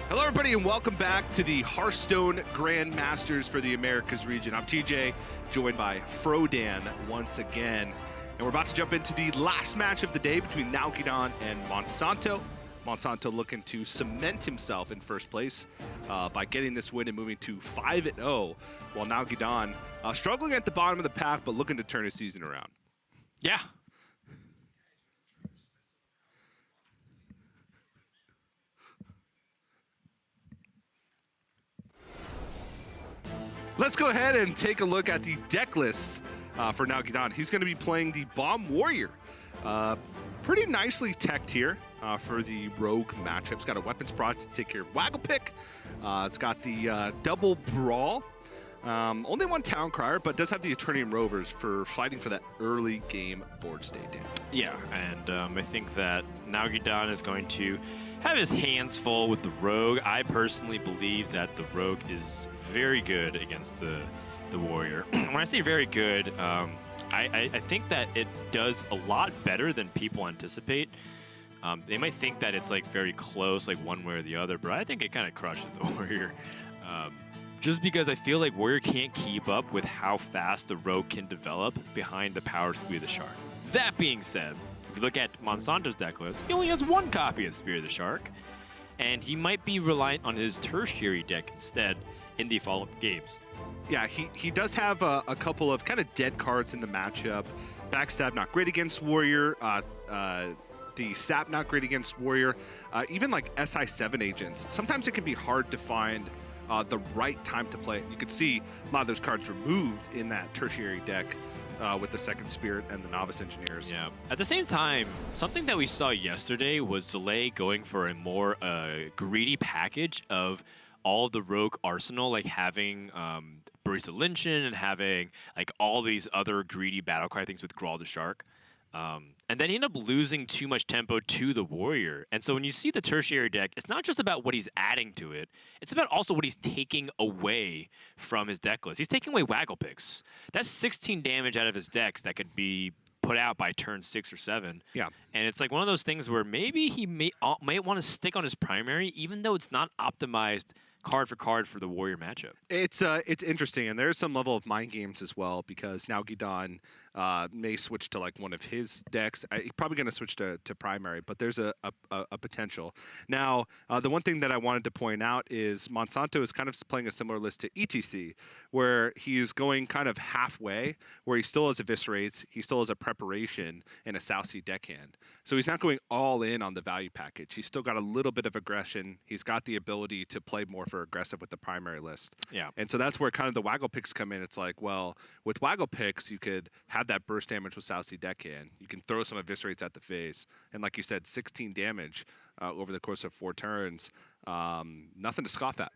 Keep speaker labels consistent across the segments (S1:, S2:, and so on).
S1: Hello, everybody, and welcome back to the Hearthstone Grandmasters for the Americas region. I'm TJ, joined by Frodan once again. And we're about to jump into the last match of the day between Nalguidan and Monsanto. Monsanto looking to cement himself in first place by getting this win and moving to 5-0, while Nalguidan struggling at the bottom of the pack, but looking to turn his season around.
S2: Yeah.
S1: Let's go ahead and take a look at the deck list for Nalguidan. He's going to be playing the Bomb Warrior. Pretty nicely teched here for the Rogue matchup. It's got a Weapons Prod to take care of Wagglepick. It's got the Double Brawl. Only one Town Crier, but does have the Eternium Rovers for fighting for that early game board state damage.
S2: Yeah, and I think that Nalguidan is going to have his hands full with the Rogue. I personally believe that the Rogue is very good against the Warrior. When I say very good, I think that it does a lot better than people anticipate. They might think that it's like very close, like one way or the other, but I think it kind of crushes the Warrior. Just because I feel like Warrior can't keep up with how fast the Rogue can develop behind the power Spear of the Shark. That being said, if you look at Monsanto's deck list, he only has one copy of Spear of the Shark, and he might be reliant on his tertiary deck instead in the follow-up games.
S1: Yeah, he does have a couple of kind of dead cards in the matchup. Backstab not great against Warrior. The Sap not great against Warrior. Even like SI7 agents. Sometimes it can be hard to find the right time to play it. You could see a lot of those cards removed in that tertiary deck with the Second Spirit and the Novice Engineers.
S2: Yeah. At the same time, something that we saw yesterday was Delay going for a more greedy package of all of the Rogue arsenal, like having Barista Lynchin and having like all these other greedy battlecry things with Grawl the Shark. And then he ended up losing too much tempo to the Warrior. And so when you see the tertiary deck, it's not just about what he's adding to it. It's about also what he's taking away from his deck list. He's taking away Wagglepicks. That's 16 damage out of his decks that could be put out by turn 6 or 7.
S1: Yeah.
S2: And it's like one of those things where maybe he might want to stick on his primary, even though it's not optimized card for card for the Warrior matchup.
S1: It's interesting, and there's some level of mind games as well, because Nalguidan may switch to like one of his decks. He's probably going to switch to primary, but there's a potential. Now, the one thing that I wanted to point out is Monsanto is kind of playing a similar list to ETC, where he's going kind of halfway, where he still has Eviscerates, he still has a Preparation, and a Southsea deckhand. So he's not going all in on the value package. He's still got a little bit of aggression. He's got the ability to play more for aggressive with the primary list.
S2: Yeah.
S1: And so that's where kind of the Wagglepicks come in. It's like, well, with Wagglepicks, you could have that burst damage with Southsea deckhand. You can throw some Eviscerates at the face. And like you said, 16 damage over the course of 4 turns. Nothing to scoff at.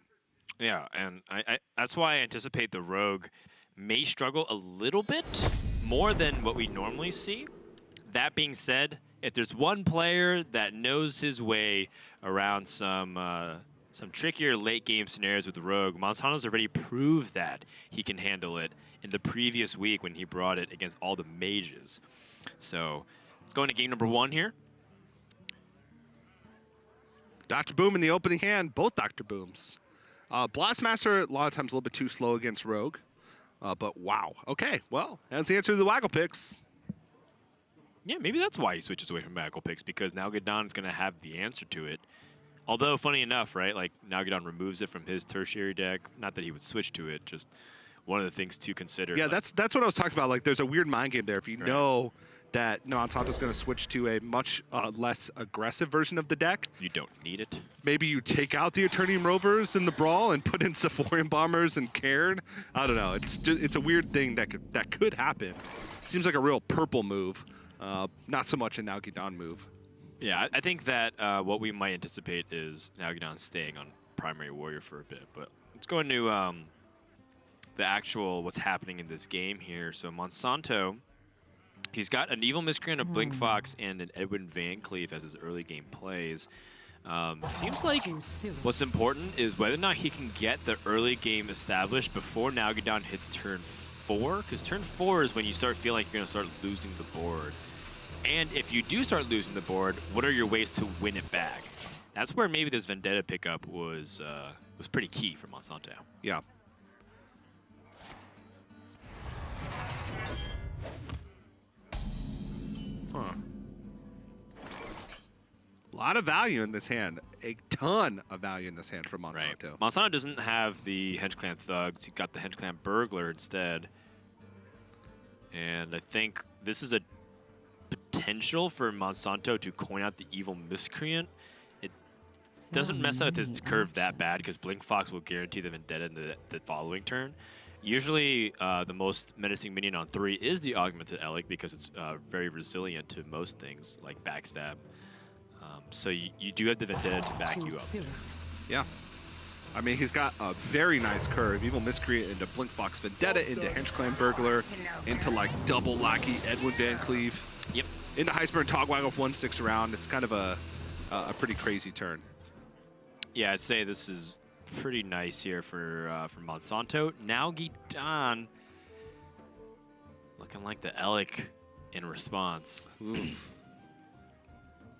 S2: Yeah, and I that's why I anticipate the Rogue may struggle a little bit more than what we normally see. That being said, if there's one player that knows his way around some trickier late game scenarios with the Rogue, Monsanto's already proved that he can handle it in the previous week when he brought it against all the mages. So let's go into game number 1 here.
S1: Dr. Boom in the opening hand, both Dr. Booms. Blastmaster, a lot of times a little bit too slow against Rogue. But wow. Okay, well, that's the answer to the Wagglepicks.
S2: Yeah, maybe that's why he switches away from Wagglepicks, because Nalguidan is going to have the answer to it. Although, funny enough, right, like Nalguidan removes it from his tertiary deck. Not that he would switch to it, just one of the things to consider.
S1: Yeah,
S2: like,
S1: that's what I was talking about. Like, there's a weird mind game there. If you
S2: right.
S1: know that Monsanto's going to switch to a much less aggressive version of the deck,
S2: you don't need it.
S1: maybe you take out the Eternium Rovers in the Brawl and put in Sephorian Bombers and Cairn. I don't know. It's a weird thing that could happen. Seems like a real purple move, not so much a Nalguidan move.
S2: Yeah, I think that what we might anticipate is Nalguidan staying on primary Warrior for a bit. But let's go into the actual what's happening in this game here. So Monsanto, he's got an Evil Miscreant, a Blink Fox, and an Edwin Van Cleef as his early game plays. Seems like what's important is whether or not he can get the early game established before Nalguidan hits turn 4, because turn 4 is when you start feeling like you're going to start losing the board. And if you do start losing the board, what are your ways to win it back? That's where maybe this Vendetta pickup was pretty key for Monsanto.
S1: Yeah. Huh. A lot of value in this hand. A ton of value in this hand for Monsanto.
S2: Right. Monsanto doesn't have the Hench Clan Thugs. He got the Hench Clan Burglar instead. And I think this is a potential for Monsanto to coin out the Evil Miscreant. It doesn't mess up with his curve that bad because Blink Fox will guarantee the Vendetta in the following turn. Usually, the most menacing minion on 3 is the Augmented Elic because it's very resilient to most things like backstab. So you do have the Vendetta to back you up.
S1: Yeah. I mean, he's got a very nice curve. Evil Miscreant into Blink Fox Vendetta, into Hench Clan Burglar, into like double Lackey Edwin Van Cleave.
S2: Yep.
S1: Into Heisper and Togwaggle with 1/6 around. It's kind of a pretty crazy turn.
S2: Yeah, I'd say this is pretty nice here for Monsanto. Nalguidan looking like the Elic in response.
S1: Ooh.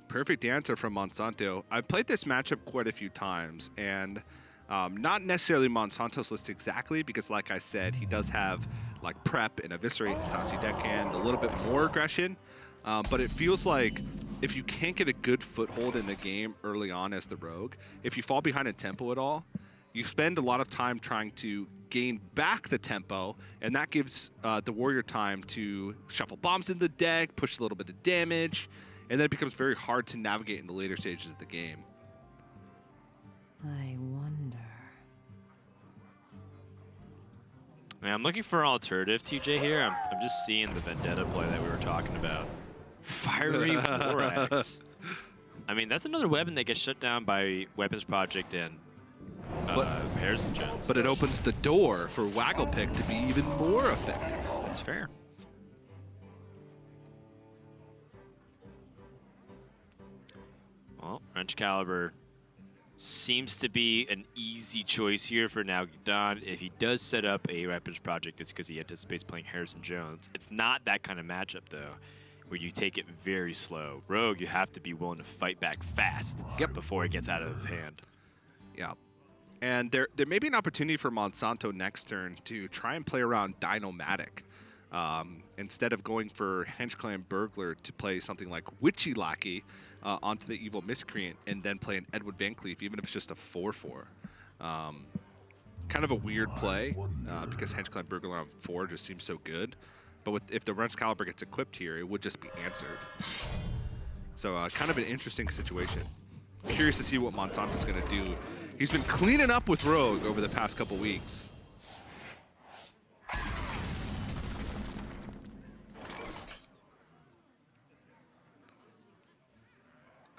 S1: Perfect answer from Monsanto. I've played this matchup quite a few times, and not necessarily Monsanto's list exactly, because like I said, he does have like Prep and Eviscerate and Sassy Deckhand, a little bit more aggression, but it feels like if you can't get a good foothold in the game early on as the Rogue, if you fall behind in tempo at all, you spend a lot of time trying to gain back the tempo, and that gives the Warrior time to shuffle bombs in the deck, push a little bit of damage, and then it becomes very hard to navigate in the later stages of the game.
S3: I wonder.
S2: I mean, I'm looking for an alternative, TJ, here. I'm just seeing the Vendetta play that we were talking about. Fiery Borax. I mean, that's another weapon that gets shut down by Weapons Project and Harrison Jones.
S1: But it opens the door for Waggle Pick to be even more effective.
S2: That's fair. Well, Wrench Caliber seems to be an easy choice here for Nalguidan. If he does set up a Weapons Project, it's because he anticipates playing Harrison Jones. It's not that kind of matchup, though, where you take it very slow. Rogue, you have to be willing to fight back fast before it gets out of hand.
S1: Yeah. And there may be an opportunity for Monsanto next turn to try and play around Dinomatic. Instead of going for Hench Clan Burglar to play something like Witchy Lackey onto the Evil Miscreant and then play an Edward Van Cleef, even if it's just a 4/4. Kind of a weird play because Hench Clan Burglar on 4 just seems so good. But if the Wrench Caliber gets equipped here, it would just be answered. So kind of an interesting situation. Curious to see what Monsanto's going to do. He's been cleaning up with Rogue over the past couple weeks.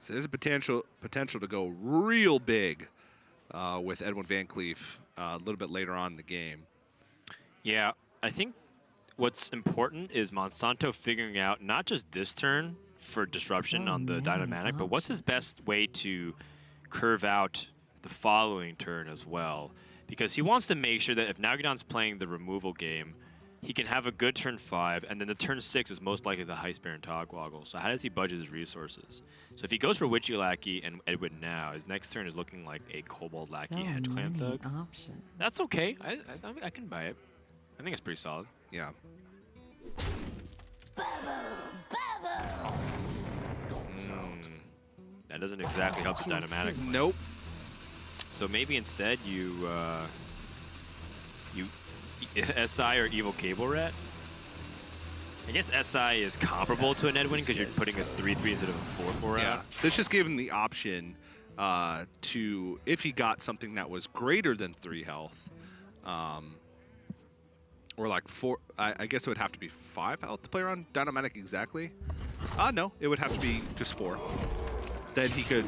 S1: So there's a potential to go real big with Edwin Van Cleef a little bit later on in the game.
S2: Yeah, I think what's important is Monsanto figuring out not just this turn for disruption on the Dynamatic, but what's his best way to curve out the following turn as well. Because he wants to make sure that if Nalguidan's playing the removal game, he can have a good turn 5, and then the turn 6 is most likely the Heisper and Togwaggle. So how does he budget his resources? So if he goes for Witchy Lackey and Edwin now, his next turn is looking like a Kobold Lackey Hench Clan Thug.
S3: Options.
S2: That's okay. I can buy it. I think it's pretty solid.
S1: Yeah.
S2: That doesn't exactly help the Dynamatic.
S1: Nope.
S2: So maybe instead you SI or Evil Cable Rat. I guess SI is comparable to an Edwin because you're putting a 3/3 instead of a 4/4
S1: Yeah.
S2: out.
S1: This just gave him the option to, if he got something that was greater than 3 health, or like 4, I guess it would have to be 5 health to play around Dynamatic exactly. No, it would have to be just 4. Then he could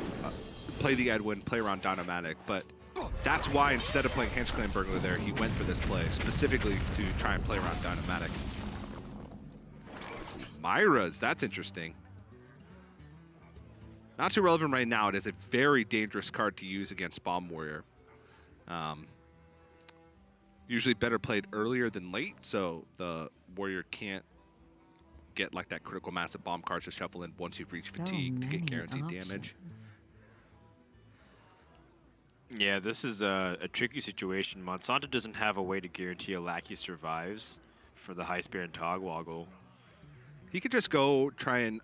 S1: play the Edwin, play around Dynamatic, but that's why instead of playing Hench Clan Burglar there, he went for this play, specifically to try and play around Dynamatic. Myra's, that's interesting. Not too relevant right now. It is a very dangerous card to use against Bomb Warrior. Usually better played earlier than late, so the Warrior can't get like that critical mass of bomb cards to shuffle in once you've reached fatigue to get guaranteed damage.
S2: Yeah, this is a tricky situation. Monsanto doesn't have a way to guarantee a lackey survives for the High Spear and Togwoggle.
S1: He could just go try and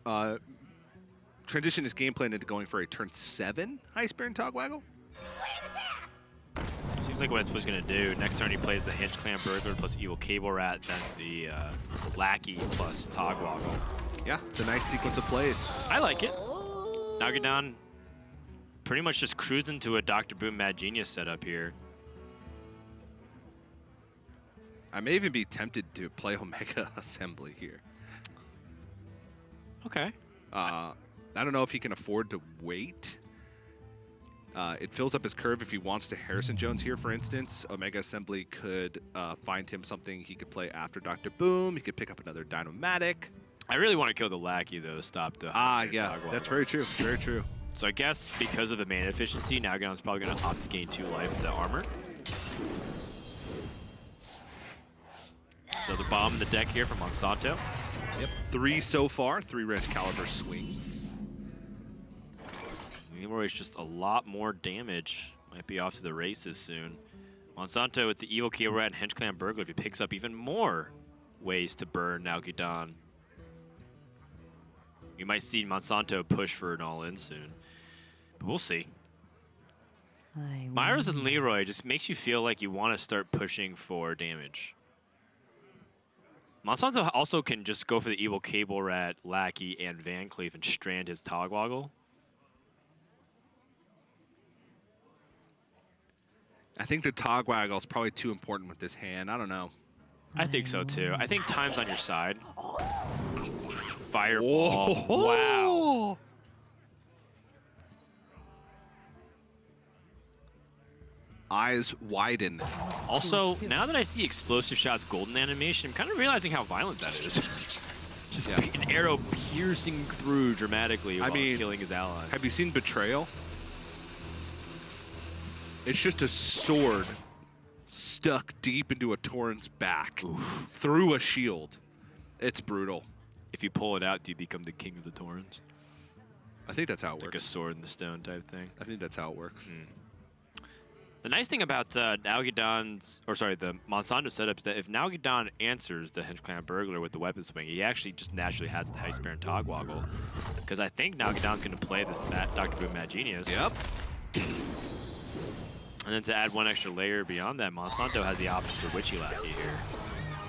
S1: transition his game plan into going for a turn 7 High Spear and Togwaggle.
S2: Seems like what it's going to do. Next turn he plays the Hinge Clan Burglar plus Evil Cable Rat, then the Lackey plus Togwoggle.
S1: Yeah, it's a nice sequence of plays.
S2: I like it. Nalguidan pretty much just cruised into a Dr. Boom Mad Genius setup here.
S1: I may even be tempted to play Omega Assembly here.
S2: Okay.
S1: I don't know if he can afford to wait. It fills up his curve if he wants to Harrison Jones here, for instance. Omega Assembly could find him something he could play after Dr. Boom. He could pick up another Dynomatic.
S2: I really want to kill the Lackey, though, to stop the...
S1: Yeah, that's very true. Very true.
S2: So I guess because of the mana efficiency, Nalguidan's probably going to opt to gain 2 life with the armor. So the bomb in the deck here from Monsanto.
S1: Yep, 3 so far, 3 Red Caliber swings.
S2: Leroy's just a lot more damage. Might be off to the races soon. Monsanto with the Evil Cable Rat and Hench Clan Burglar, if he picks up even more ways to burn Nalguidan. You might see Monsanto push for an all-in soon. But we'll see. Myers and Leroy just makes you feel like you want to start pushing for damage. Monsanto also can just go for the Evil Cable Rat, Lackey, and Van Cleef and strand his Togwoggle.
S1: I think the Togwaggle is probably too important with this hand. I don't know.
S2: I think so too. I think time's on your side. Fireball.
S1: Whoa.
S2: Wow.
S1: Eyes widen.
S2: Also, now that I see Explosive Shot's golden animation, I'm kind of realizing how violent that is. Just an arrow piercing through dramatically while killing his ally.
S1: Have you seen Betrayal? It's just a sword stuck deep into a Tauren's back through a shield. It's brutal.
S2: If you pull it out, do you become the king of the Taurens?
S1: I think that's how it works.
S2: Like a sword in the stone type thing.
S1: I think that's how it works.
S2: The nice thing about Nalguidan's, or sorry, the Monsanto setup is that if Nalguidan answers the Hench Clan Burglar with the weapon swing, he actually just naturally has the High Spear and Togwoggle. Because I think Nalguidan's going to play this Dr. Boom Mad Genius.
S1: Yep.
S2: And then to add one extra layer beyond that, Monsanto has the option for Witchy Lackey here,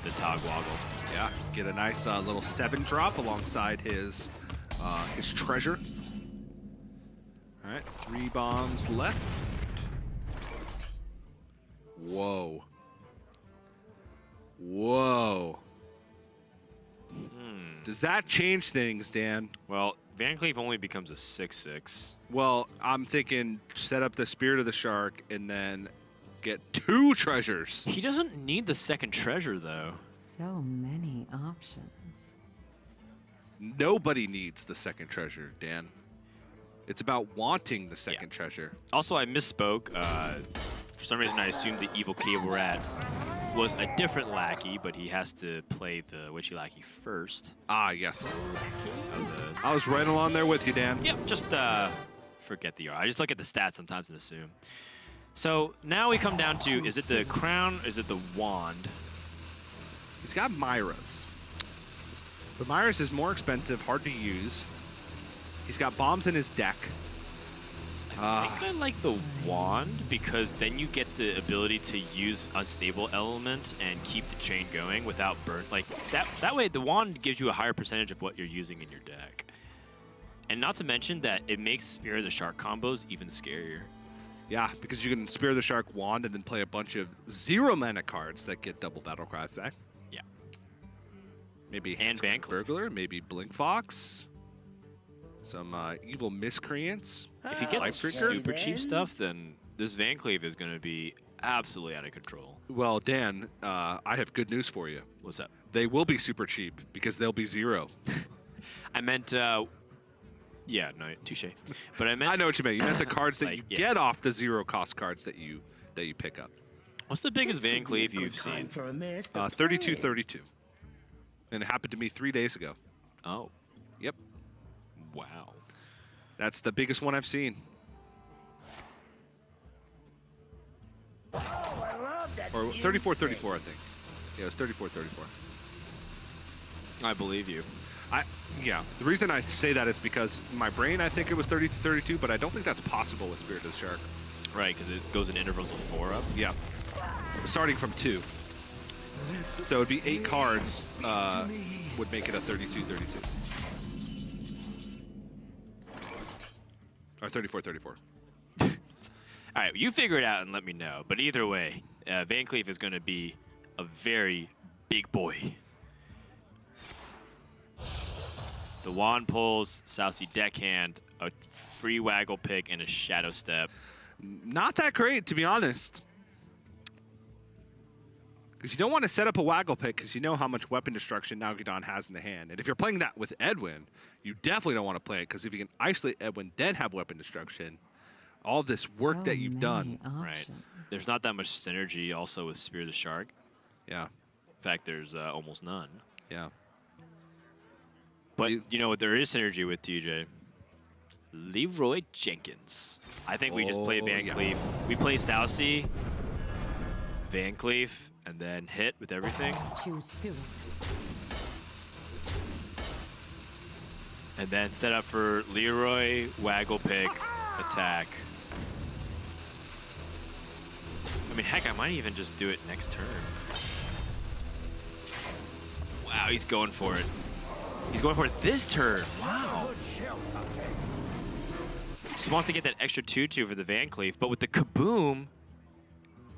S2: the Togwoggle.
S1: Yeah, get a nice little 7-drop alongside his treasure. All right, 3 bombs left. Whoa. Whoa. Does that change things, Dan?
S2: Well, Van Cleef only becomes a 6/6.
S1: Well, I'm thinking set up the Spirit of the Shark and then get 2 treasures.
S2: He doesn't need the second treasure, though.
S3: So many options.
S1: Nobody needs the second treasure, Dan. It's about wanting the second treasure.
S2: Also, I misspoke. For some reason, I assumed the Evil Cable Rat was a different Lackey, but he has to play the Witchy Lackey first.
S1: Ah, yes. I was right along there with you, Dan.
S2: Yep, just forget the R. I just look at the stats sometimes and assume. So now we come down to, is it the crown, or is it the wand?
S1: He's got Myra's. But Myra's is more expensive, hard to use. He's got bombs in his deck.
S2: I think I like the wand because then you get the ability to use unstable element and keep the chain going without burn. Like that way, the wand gives you a higher percentage of what you're using in your deck. And not to mention that it makes Spear of the Shark combos even scarier.
S1: Yeah, because you can Spear the Shark wand and then play a bunch of 0 mana cards that get double battle cry effect.
S2: Yeah.
S1: Maybe
S2: and Van Cleef.
S1: Burglar, maybe Blink Fox. Some evil miscreants.
S2: If you get super cheap stuff, then this Van Cleef is going to be absolutely out of control.
S1: Well, Dan, I have good news for you.
S2: What's that?
S1: They will be super cheap because they'll be 0.
S2: I meant, yeah, no, touche. But I meant.
S1: I know what you meant. You meant the cards that
S2: like,
S1: you get off the 0 cost cards that you pick up.
S2: What's the biggest Van Cleef you've seen?
S1: 3232. And it happened to me 3 days ago.
S2: Oh.
S1: Yep.
S2: Wow.
S1: That's the biggest one I've seen. Or 34-34, I think. Yeah, it was 34-34.
S2: I believe you.
S1: Yeah, the reason I say that is because in my brain I think it was 30-32, but I don't think that's possible with Spirit of the Shark.
S2: Right, because it goes in intervals of 4 up.
S1: Yeah, starting from 2. So it'd be 8 cards would make it a 32-32. Or 34-34.
S2: All right, you figure it out and let me know. But either way, Van Cleef is going to be a very big boy. The wand pulls, Southsea Deckhand, a free Waggle Pick, and a Shadow Step.
S1: Not that great, to be honest. Because you don't want to set up a Waggle Pick because you know how much weapon destruction Nalguidan has in the hand. And if you're playing that with Edwin, you definitely don't want to play it because if you can isolate Edwin, then have weapon destruction, all this work
S3: So
S1: that you've done.
S2: Right.
S3: options.
S2: There's not that much synergy also with Spear the Shark.
S1: Yeah,
S2: In fact, there's almost none.
S1: yeah.
S2: But you know what there is synergy with, TJ? Leroy Jenkins. I think we just play Van
S1: yeah.
S2: Cleef. We play Southsea, Van Cleef, and then hit with everything.
S3: Choose suit.
S2: And then set up for Leroy, Waggle Pick, attack. I mean, heck, I might even just do it next turn. Wow, he's going for it. He's going for it this turn. Wow. Just wants to get that extra 2/2 for the Van Cleef, but with the Kaboom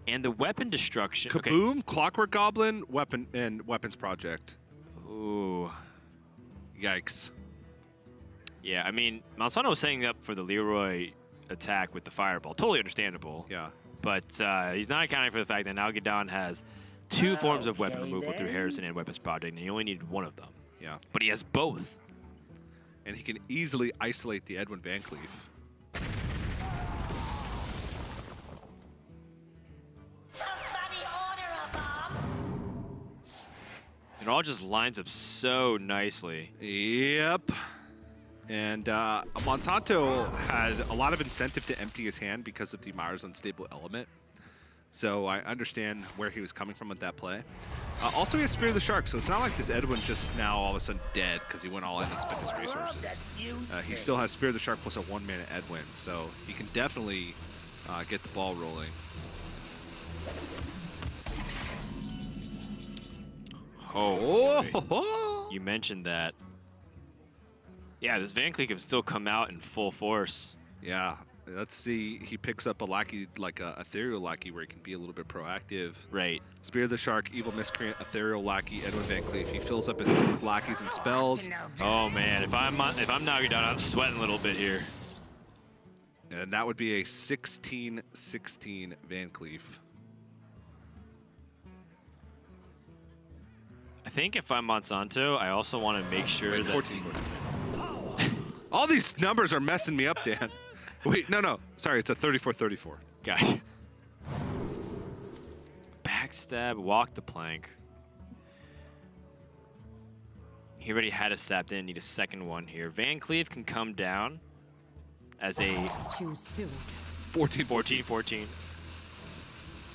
S2: and the weapon destruction.
S1: Kaboom, Clockwork Goblin, Weapons Project.
S2: Okay. Ooh.
S1: Yikes.
S2: Yeah, I mean, Monsanto was setting up for the Leroy attack with the Fireball. Totally understandable.
S1: Yeah.
S2: But he's not accounting for the fact that Nalguidan has 2 forms of weapon removal through Harrison and Weapons Project, and he only needed 1 of them.
S1: Yeah.
S2: But he has both.
S1: And he can easily isolate the Edwin Van Cleef.
S4: Somebody order a bomb.
S2: It all just lines up so nicely.
S1: Yep. And Monsanto had a lot of incentive to empty his hand because of the Myers Unstable Element. So I understand where he was coming from with that play. Also, he has Spear of the Shark, so it's not like this Edwin's just now all of a sudden dead because he went all in and spent his resources. He still has Spear of the Shark plus a 1-mana Edwin, so he can definitely get the ball rolling.
S2: Oh,
S1: Oh!
S2: boy. You mentioned that. Yeah, this Van Cleef can still come out in full force.
S1: Yeah, let's see. He picks up a lackey, like a ethereal lackey, where he can be a little bit proactive.
S2: Right.
S1: Spear of the Shark, Evil Miscreant, ethereal lackey, Edwin Van Cleef. He fills up his lackeys and spells,
S2: Oh man, if I'm Nalguidan, I'm sweating a little bit here.
S1: and that would be a 16-16 Van Cleef.
S2: I think if I'm Monsanto, I also want to make sure
S1: Wait,
S2: that
S1: 14. All these numbers are messing me up, Dan. Wait, no. Sorry, it's a 34-34.
S2: Gotcha. Backstab, walk the plank. He already had a sapped in, need a second one here. Van Cleef can come down as a
S3: Choose suit.
S2: 14-14.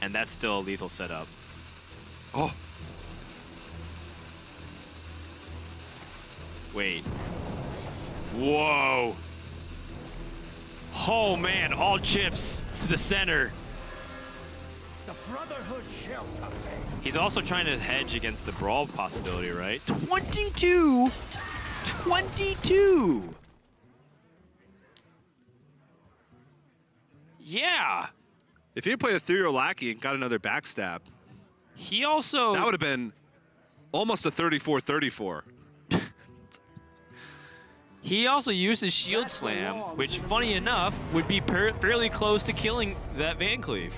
S2: And that's still a lethal setup.
S1: Oh,
S2: Wait. Whoa. Oh man, all chips to the center.
S5: The Brotherhood shall come.
S2: He's also trying to hedge against the brawl possibility, right? 22! 22! Yeah.
S1: if he had played ethereal lackey and got another backstab,
S2: He also...
S1: that would have been almost a 34-34.
S2: He also used his shield slam, which, funny enough, would be fairly close to killing that Van Cleef.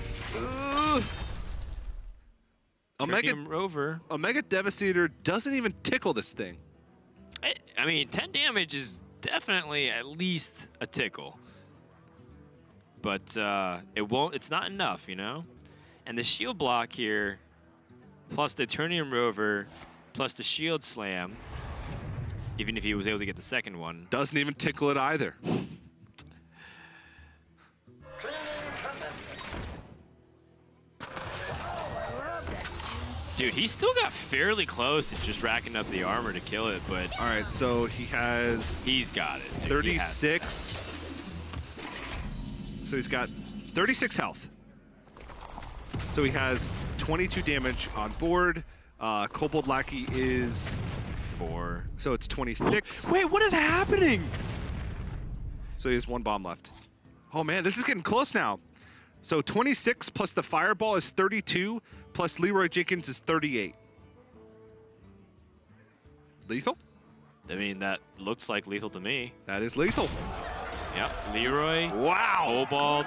S2: Ternium Rover.
S1: Omega Devastator doesn't even tickle this thing.
S2: I mean, 10 damage is definitely at least a tickle. But it's not enough, you know? And the shield block here, plus the Ternium Rover, plus the shield slam, even if he was able to get the second one.
S1: Doesn't even tickle it either.
S2: Dude, he still got fairly close to just racking up the armor to kill it, but
S1: All right, so he has
S2: he's got it. Dude. He has
S1: 36. So he's got 36 health. So he has 22 damage on board. Kobold Lackey is
S2: 4.
S1: so it's 26.
S2: Wait, what is happening?
S1: So he has 1 bomb left. Oh man, this is getting close now. So 26 plus the fireball is 32, plus Leroy Jenkins is 38. Lethal?
S2: I mean, that looks like lethal to me.
S1: That is lethal.
S2: Yep, Leroy,
S1: Wow.
S2: Kobold.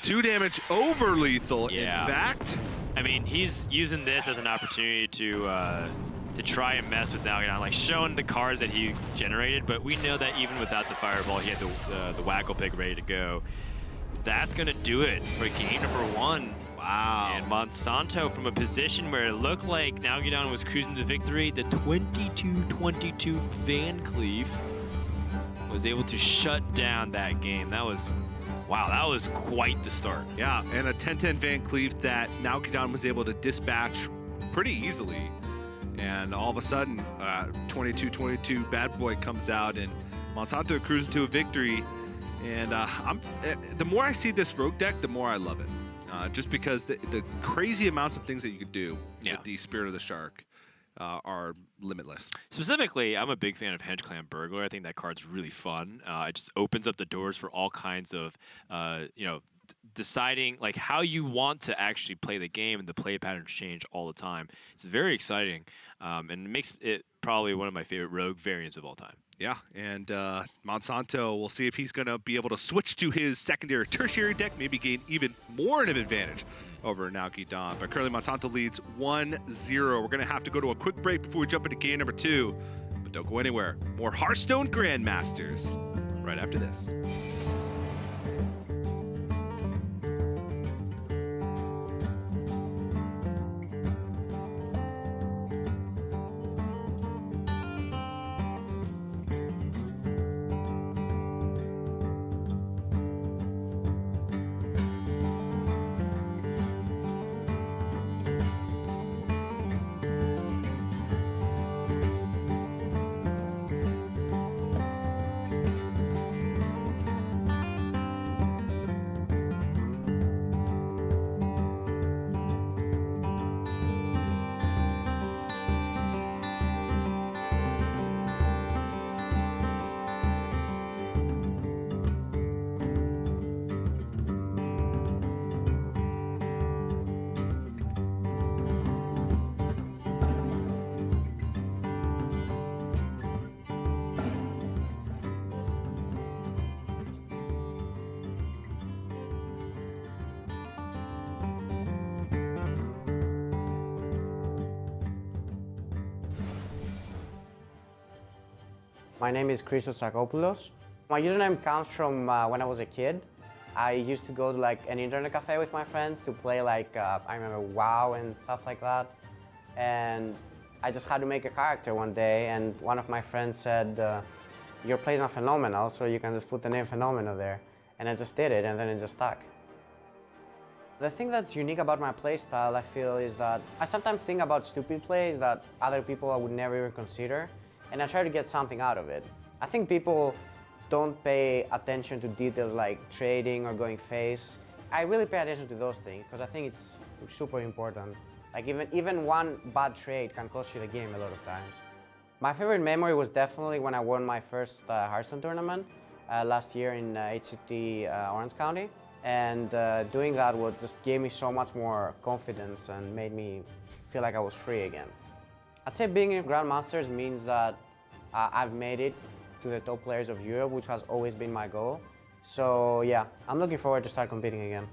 S1: 2 damage over lethal,
S2: Yeah.
S1: in fact.
S2: I mean, he's using this as an opportunity to try and mess with Nalguidan, like showing the cards that he generated. But we know that even without the fireball, he had the Waggle Pig ready to go. That's gonna do it for game number 1.
S1: Wow.
S2: And Monsanto, from a position where it looked like Nalguidan was cruising to victory, the 22-22 Van Cleef was able to shut down that game. That was, wow, that was quite the start.
S1: Yeah, and a 10-10 Van Cleef that Nalguidan was able to dispatch pretty easily. And all of a sudden, 22-22 Bad Boy comes out, and Monsanto cruising to a victory. And the more I see this rogue deck, the more I love it. Just because the crazy amounts of things that you could do with the Spirit of the Shark are limitless.
S2: Specifically, I'm a big fan of Henge Clan Burglar. I think that card's really fun. It just opens up the doors for all kinds of, deciding like how you want to actually play the game, and the play patterns change all the time. It's very exciting, and it makes it probably one of my favorite rogue variants of all time.
S1: Yeah, and Monsanto, we'll see if he's going to be able to switch to his secondary, tertiary deck, maybe gain even more of an advantage over Nalguidan. But currently Monsanto leads 1-0. We're going to have to go to a quick break before we jump into game number 2. But don't go anywhere. More Hearthstone Grandmasters right after this.
S6: My name is Christos Sakopoulos. My username comes from when I was a kid. I used to go to like an internet cafe with my friends to play like, I remember WoW and stuff like that. And I just had to make a character one day, and one of my friends said, your plays are phenomenal, so you can just put the name Phenomenal there. And I just did it, and then it just stuck. The thing that's unique about my playstyle, I feel, is that I sometimes think about stupid plays that other people would never even consider, and I try to get something out of it. I think people don't pay attention to details like trading or going face. I really pay attention to those things because I think it's super important. Like even one bad trade can cost you the game a lot of times. My favorite memory was definitely when I won my first Hearthstone tournament last year in HCT Orange County. And doing that just gave me so much more confidence and made me feel like I was free again. I'd say being in Grandmasters means that I've made it to the top players of Europe, which has always been my goal. So yeah, I'm looking forward to start competing again.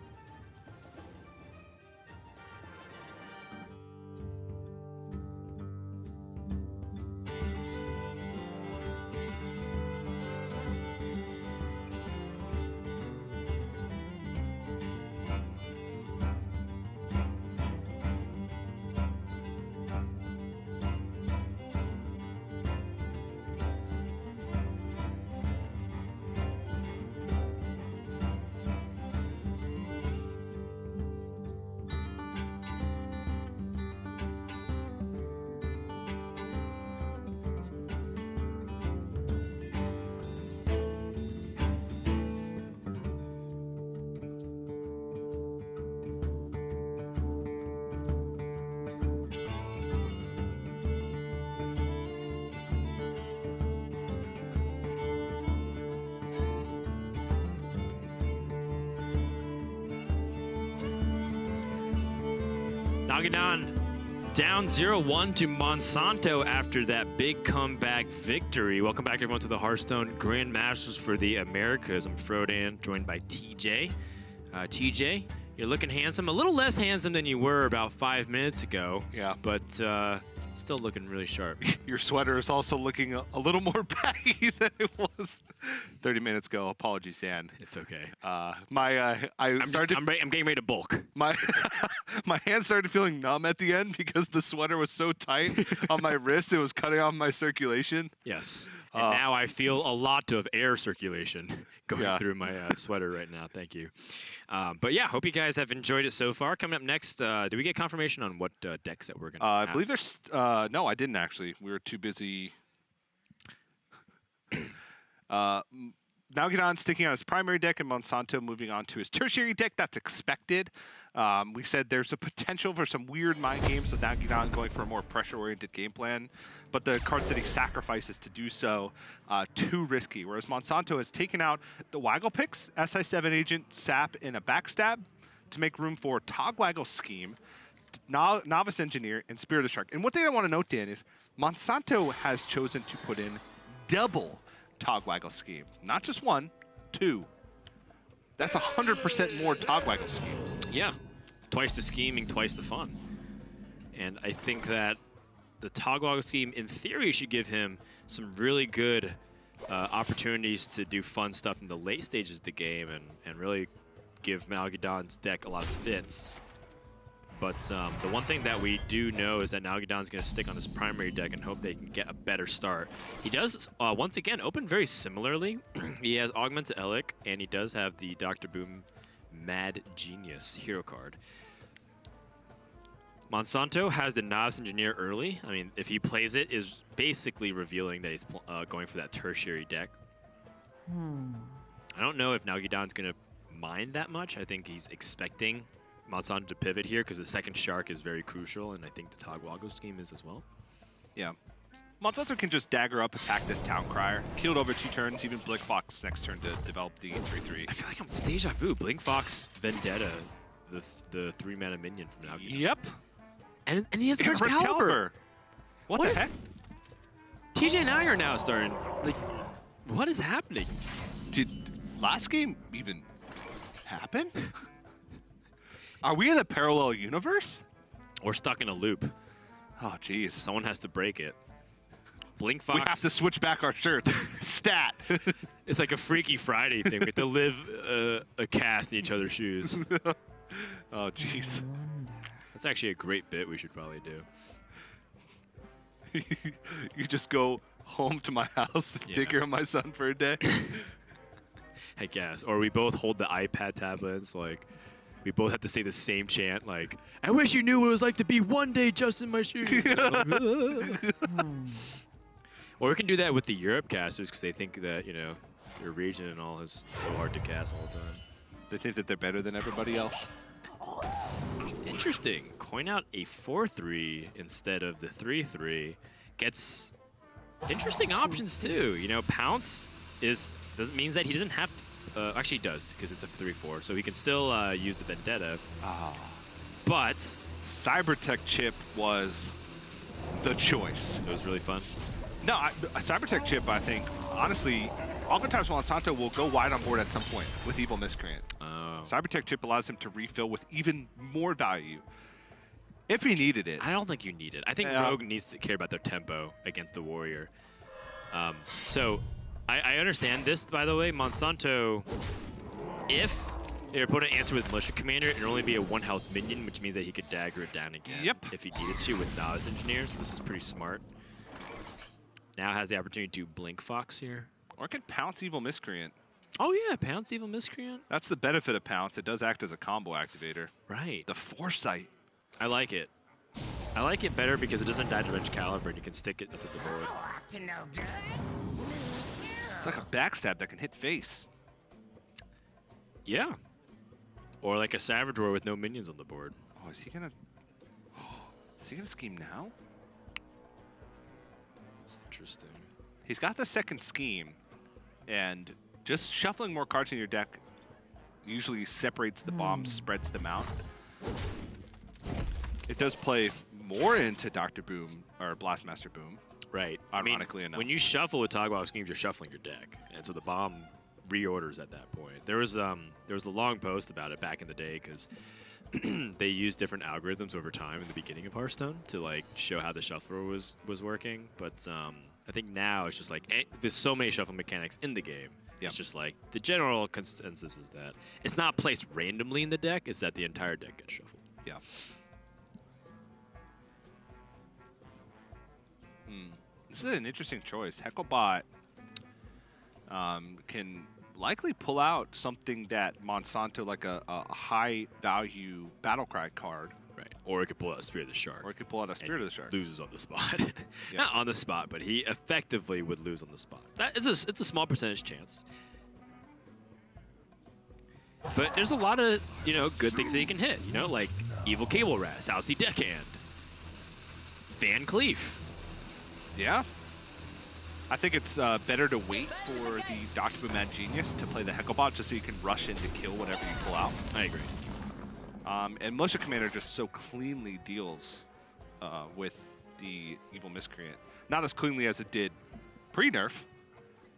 S2: Nalguidan down 0-1 to Monsanto after that big comeback victory. Welcome back, everyone, to the Hearthstone Grandmasters for the Americas. I'm Frodan, joined by TJ. TJ, you're looking handsome. A little less handsome than you were about 5 minutes ago.
S1: Yeah.
S2: But still looking really sharp.
S1: Your sweater is also looking a little more baggy than it was 30 minutes ago. Apologies, Dan.
S2: It's okay.
S1: I'm
S2: getting ready to bulk.
S1: my my hands started feeling numb at the end because the sweater was so tight on my wrist. It was cutting off my circulation.
S2: Yes. And now I feel a lot of air circulation going through my sweater right now. Thank you. But yeah, hope you guys have enjoyed it so far. Coming up next, do we get confirmation on what decks that we're going to
S1: I believe there's... no, I didn't actually. We were too busy... Nalguidan sticking on his primary deck and Monsanto moving on to his tertiary deck. That's expected. We said there's a potential for some weird mind games with Nalguidan going for a more pressure-oriented game plan, but the cards that he sacrifices to do so, too risky. Whereas Monsanto has taken out the Waggle picks, SI7 Agent, Sap, and a Backstab to make room for Togwaggle Scheme, Novice Engineer, and Spirit of Shark. And one thing I want to note, Dan, is Monsanto has chosen to put in double Togwaggle Scheme. Not just one, two. That's 100% more Togwaggle Scheme.
S2: Yeah. Twice the scheming, twice the fun. And I think that the Togwaggle Scheme, in theory, should give him some really good opportunities to do fun stuff in the late stages of the game and really give Nalguidan's deck a lot of fits. But the one thing that we do know is that Nalguidan's going to stick on his primary deck and hope they can get a better start. He does, once again, open very similarly. He has Augment to Elic, and he does have the Dr. Boom Mad Genius hero card. Monsanto has the Novice Engineer early. I mean, if he plays it, is basically revealing that he's going for that tertiary deck. I don't know if Nalguidan's going to mind that much. I think he's expecting Monsanto to pivot here because the second Shark is very crucial, and I think the Togwaggle Scheme is as well.
S1: Yeah. Monsanto can just dagger up, attack this Town Crier, kill it over 2 turns, even Blink Fox next turn to develop the 3/3.
S2: I feel like it's deja vu. Blink Fox, Vendetta, the 3-mana minion from Nalguidan.
S1: Yep.
S2: And he has the first caliber.
S1: What the heck?
S2: TJ and I are now starting. Like, what is happening?
S1: Did last game even happen? Are we in a parallel universe?
S2: We're stuck in a loop.
S1: Oh, jeez.
S2: Someone has to break it. Blink Fox.
S1: We have to switch back our shirts. Stat.
S2: It's like a Freaky Friday thing. We have to live a cast in each other's shoes.
S1: Oh, jeez.
S2: That's actually a great bit we should probably do.
S1: You just go home to my house and take care of my son for a day?
S2: I guess. Or we both hold the iPad tablets, like... We both have to say the same chant, like, I wish you knew what it was like to be one day just in my shoes. Or we can do that with the Europe casters, because they think that, you know, your region and all is so hard to cast all the time.
S1: They think that they're better than everybody else.
S2: Interesting. Coin out a 4/3 instead of the 3/3. Gets interesting options, too. You know, Pounce means that he doesn't have to. Actually, he does, because it's a 3/4, so he can still use the Vendetta. But
S1: Cybertech Chip was the choice.
S2: It was really fun.
S1: No, a Cybertech Chip, I think, honestly, oftentimes Monsanto will go wide on board at some point with Evil Miscreant.
S2: Oh.
S1: Cybertech Chip allows him to refill with even more value if he needed it.
S2: I don't think you need it. I think Rogue needs to care about their tempo against the Warrior. So I understand this, by the way. Monsanto, if your opponent answered with Militia Commander, it would only be a 1-health minion, which means that he could dagger it down again if he needed to with Novice Engineers. This is pretty smart. Now has the opportunity to Blink Fox here.
S1: Or can Pounce Evil Miscreant.
S2: Oh yeah, Pounce Evil Miscreant.
S1: That's the benefit of Pounce. It does act as a combo activator.
S2: Right.
S1: The Foresight.
S2: I like it. I like it better because it doesn't die to Wrench Caliber and you can stick it into the void.
S4: To no good.
S1: It's like a backstab that can hit face.
S2: Yeah. Or like a Savage Roar with no minions on the board.
S1: Oh, is he gonna scheme now?
S2: That's interesting.
S1: He's got the second scheme, and just shuffling more cards in your deck usually separates the bombs, spreads them out. It does play more into Dr. Boom or Blastmaster Boom.
S2: Right.
S1: Ironically enough.
S2: When you shuffle with Togwall Schemes, you're shuffling your deck, and so the bomb reorders at that point. There was a long post about it back in the day because they used different algorithms over time in the beginning of Hearthstone to like show how the shuffler was working. But I think now it's just like there's so many shuffle mechanics in the game.
S1: Yep.
S2: It's just like the general consensus is that it's not placed randomly in the deck; it's that the entire deck gets shuffled.
S1: Yeah. This is an interesting choice. Hecklebot can likely pull out something that Monsanto, like a high value Battlecry card.
S2: Right. Or it could pull out Spirit of the Shark.
S1: Or it could pull out a Spirit of the Shark.
S2: Loses on the spot. Not on the spot, but he effectively would lose on the spot. It's a small percentage chance. But there's a lot of, good things that he can hit. Like Evil Cable Rat, South Sea Deckhand, Van Cleef.
S1: Yeah. I think it's better to wait for the Dr. Boom Mad Genius to play the Hecklebot just so you can rush in to kill whatever you pull out.
S2: I agree.
S1: And Militia Commander just so cleanly deals with the Evil Miscreant. Not as cleanly as it did pre-nerf.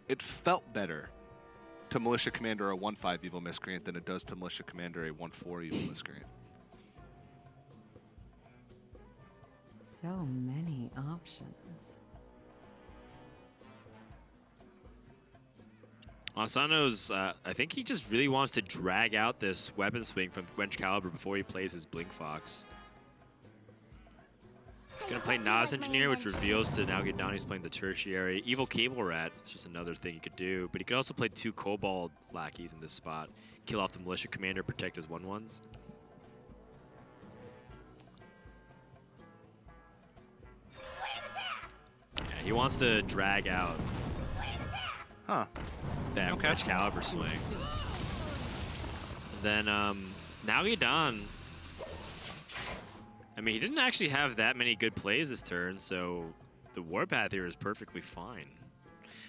S1: It felt better to Militia Commander a 1/5 Evil Miscreant than it does to Militia Commander a 1/4 Evil Miscreant.
S3: So many options.
S2: Monsanto's, I think he just really wants to drag out this weapon swing from Wench Caliber before he plays his Blink Fox. Gonna play Novice Engineer, which reveals to Nalguidan he's playing the Tertiary. Evil Cable Rat, it's just another thing he could do. But he could also play 2 Kobold Lackeys in this spot. Kill off the Militia Commander, protect his 1/1s. Yeah, he wants to drag out
S1: Huh.
S2: that
S1: Okay.
S2: Wedge Caliber swing. Then Nalguidan, I mean, he didn't actually have that many good plays this turn, so the Warpath here is perfectly fine.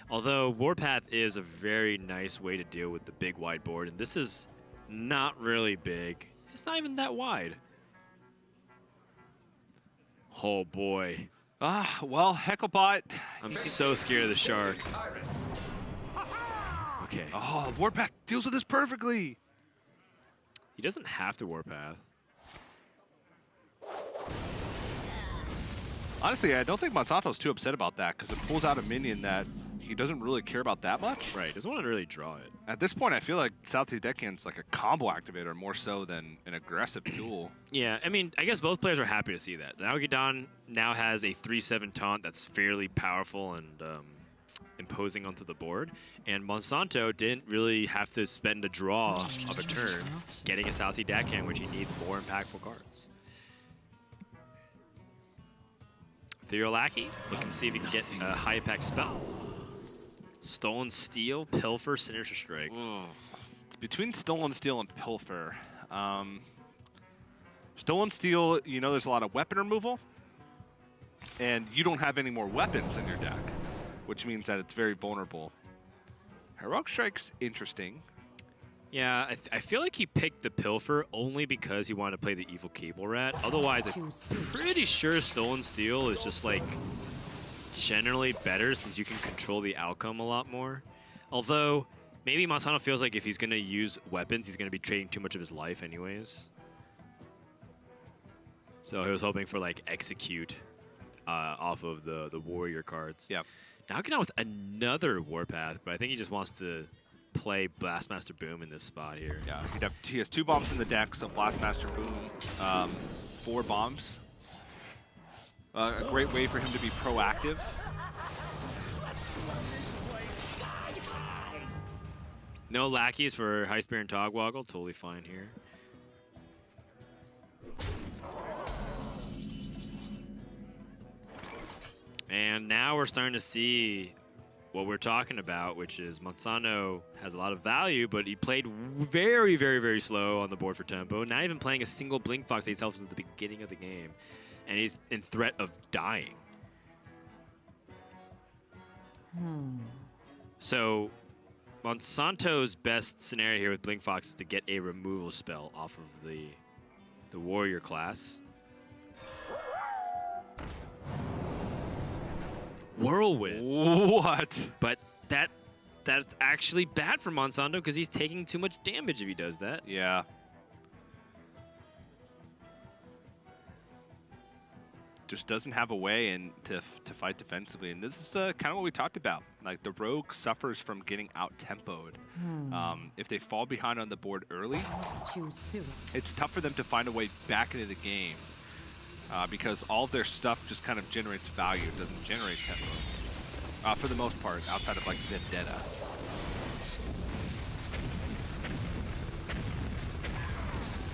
S2: Although Warpath is a very nice way to deal with the big wide board, and this is not really big. It's not even that wide. Oh boy.
S1: Well, Hecklebot.
S2: I'm so scared of the shark. Okay.
S1: Oh, Warpath deals with this perfectly.
S2: He doesn't have to Warpath.
S1: Honestly, I don't think Monsanto's too upset about that because it pulls out a minion that he doesn't really care about that much.
S2: Right, doesn't want to really draw it.
S1: At this point, I feel like Southeast Deckhand's like a combo activator more so than an aggressive tool.
S2: Yeah, I mean, I guess both players are happy to see that. Nalguidan now has a 3/7 taunt that's fairly powerful and imposing onto the board. And Monsanto didn't really have to spend a draw of a turn getting a Southsea Deckhand, which he needs more impactful cards. Ethereal Lackey, looking to see if he can get a high impact spell. Stolen Steel, Pilfer, Sinister Strike.
S1: It's between Stolen Steel and Pilfer. Stolen Steel, there's a lot of weapon removal, and you don't have any more weapons in your deck, which means that it's very vulnerable. Heroic Strike's interesting.
S2: Yeah, I feel like he picked the Pilfer only because he wanted to play the Evil Cable Rat. Otherwise, I'm pretty sure Stolen Steel is just like generally better since you can control the outcome a lot more. Although, maybe Monsanto feels like if he's going to use weapons, he's going to be trading too much of his life anyways. So he was hoping for like Execute off of the Warrior cards.
S1: Yep.
S2: Now get on with another Warpath, but I think he just wants to play Blastmaster Boom in this spot here.
S1: Yeah, he has 2 bombs in the deck, so Blastmaster Boom, 4 bombs. A great way for him to be proactive.
S2: No lackeys for High Spear and Togwoggle, totally fine here. And now we're starting to see what we're talking about, which is Monsanto has a lot of value, but he played very, very, very slow on the board for tempo. Not even playing a single Blink Fox himself since the beginning of the game. And he's in threat of dying. So Monsanto's best scenario here with Blink Fox is to get a removal spell off of the warrior class. Whirlwind.
S1: What?
S2: But that's actually bad for Monsanto because he's taking too much damage if he does that.
S1: Yeah. Just doesn't have a way in to fight defensively, and this is kind of what we talked about. Like the rogue suffers from getting out tempoed. If they fall behind on the board early,
S3: Choose suit.
S1: it's tough for them to find a way back into the game because all of their stuff just kind of generates value. It doesn't generate tempo for the most part, outside of like Vendetta.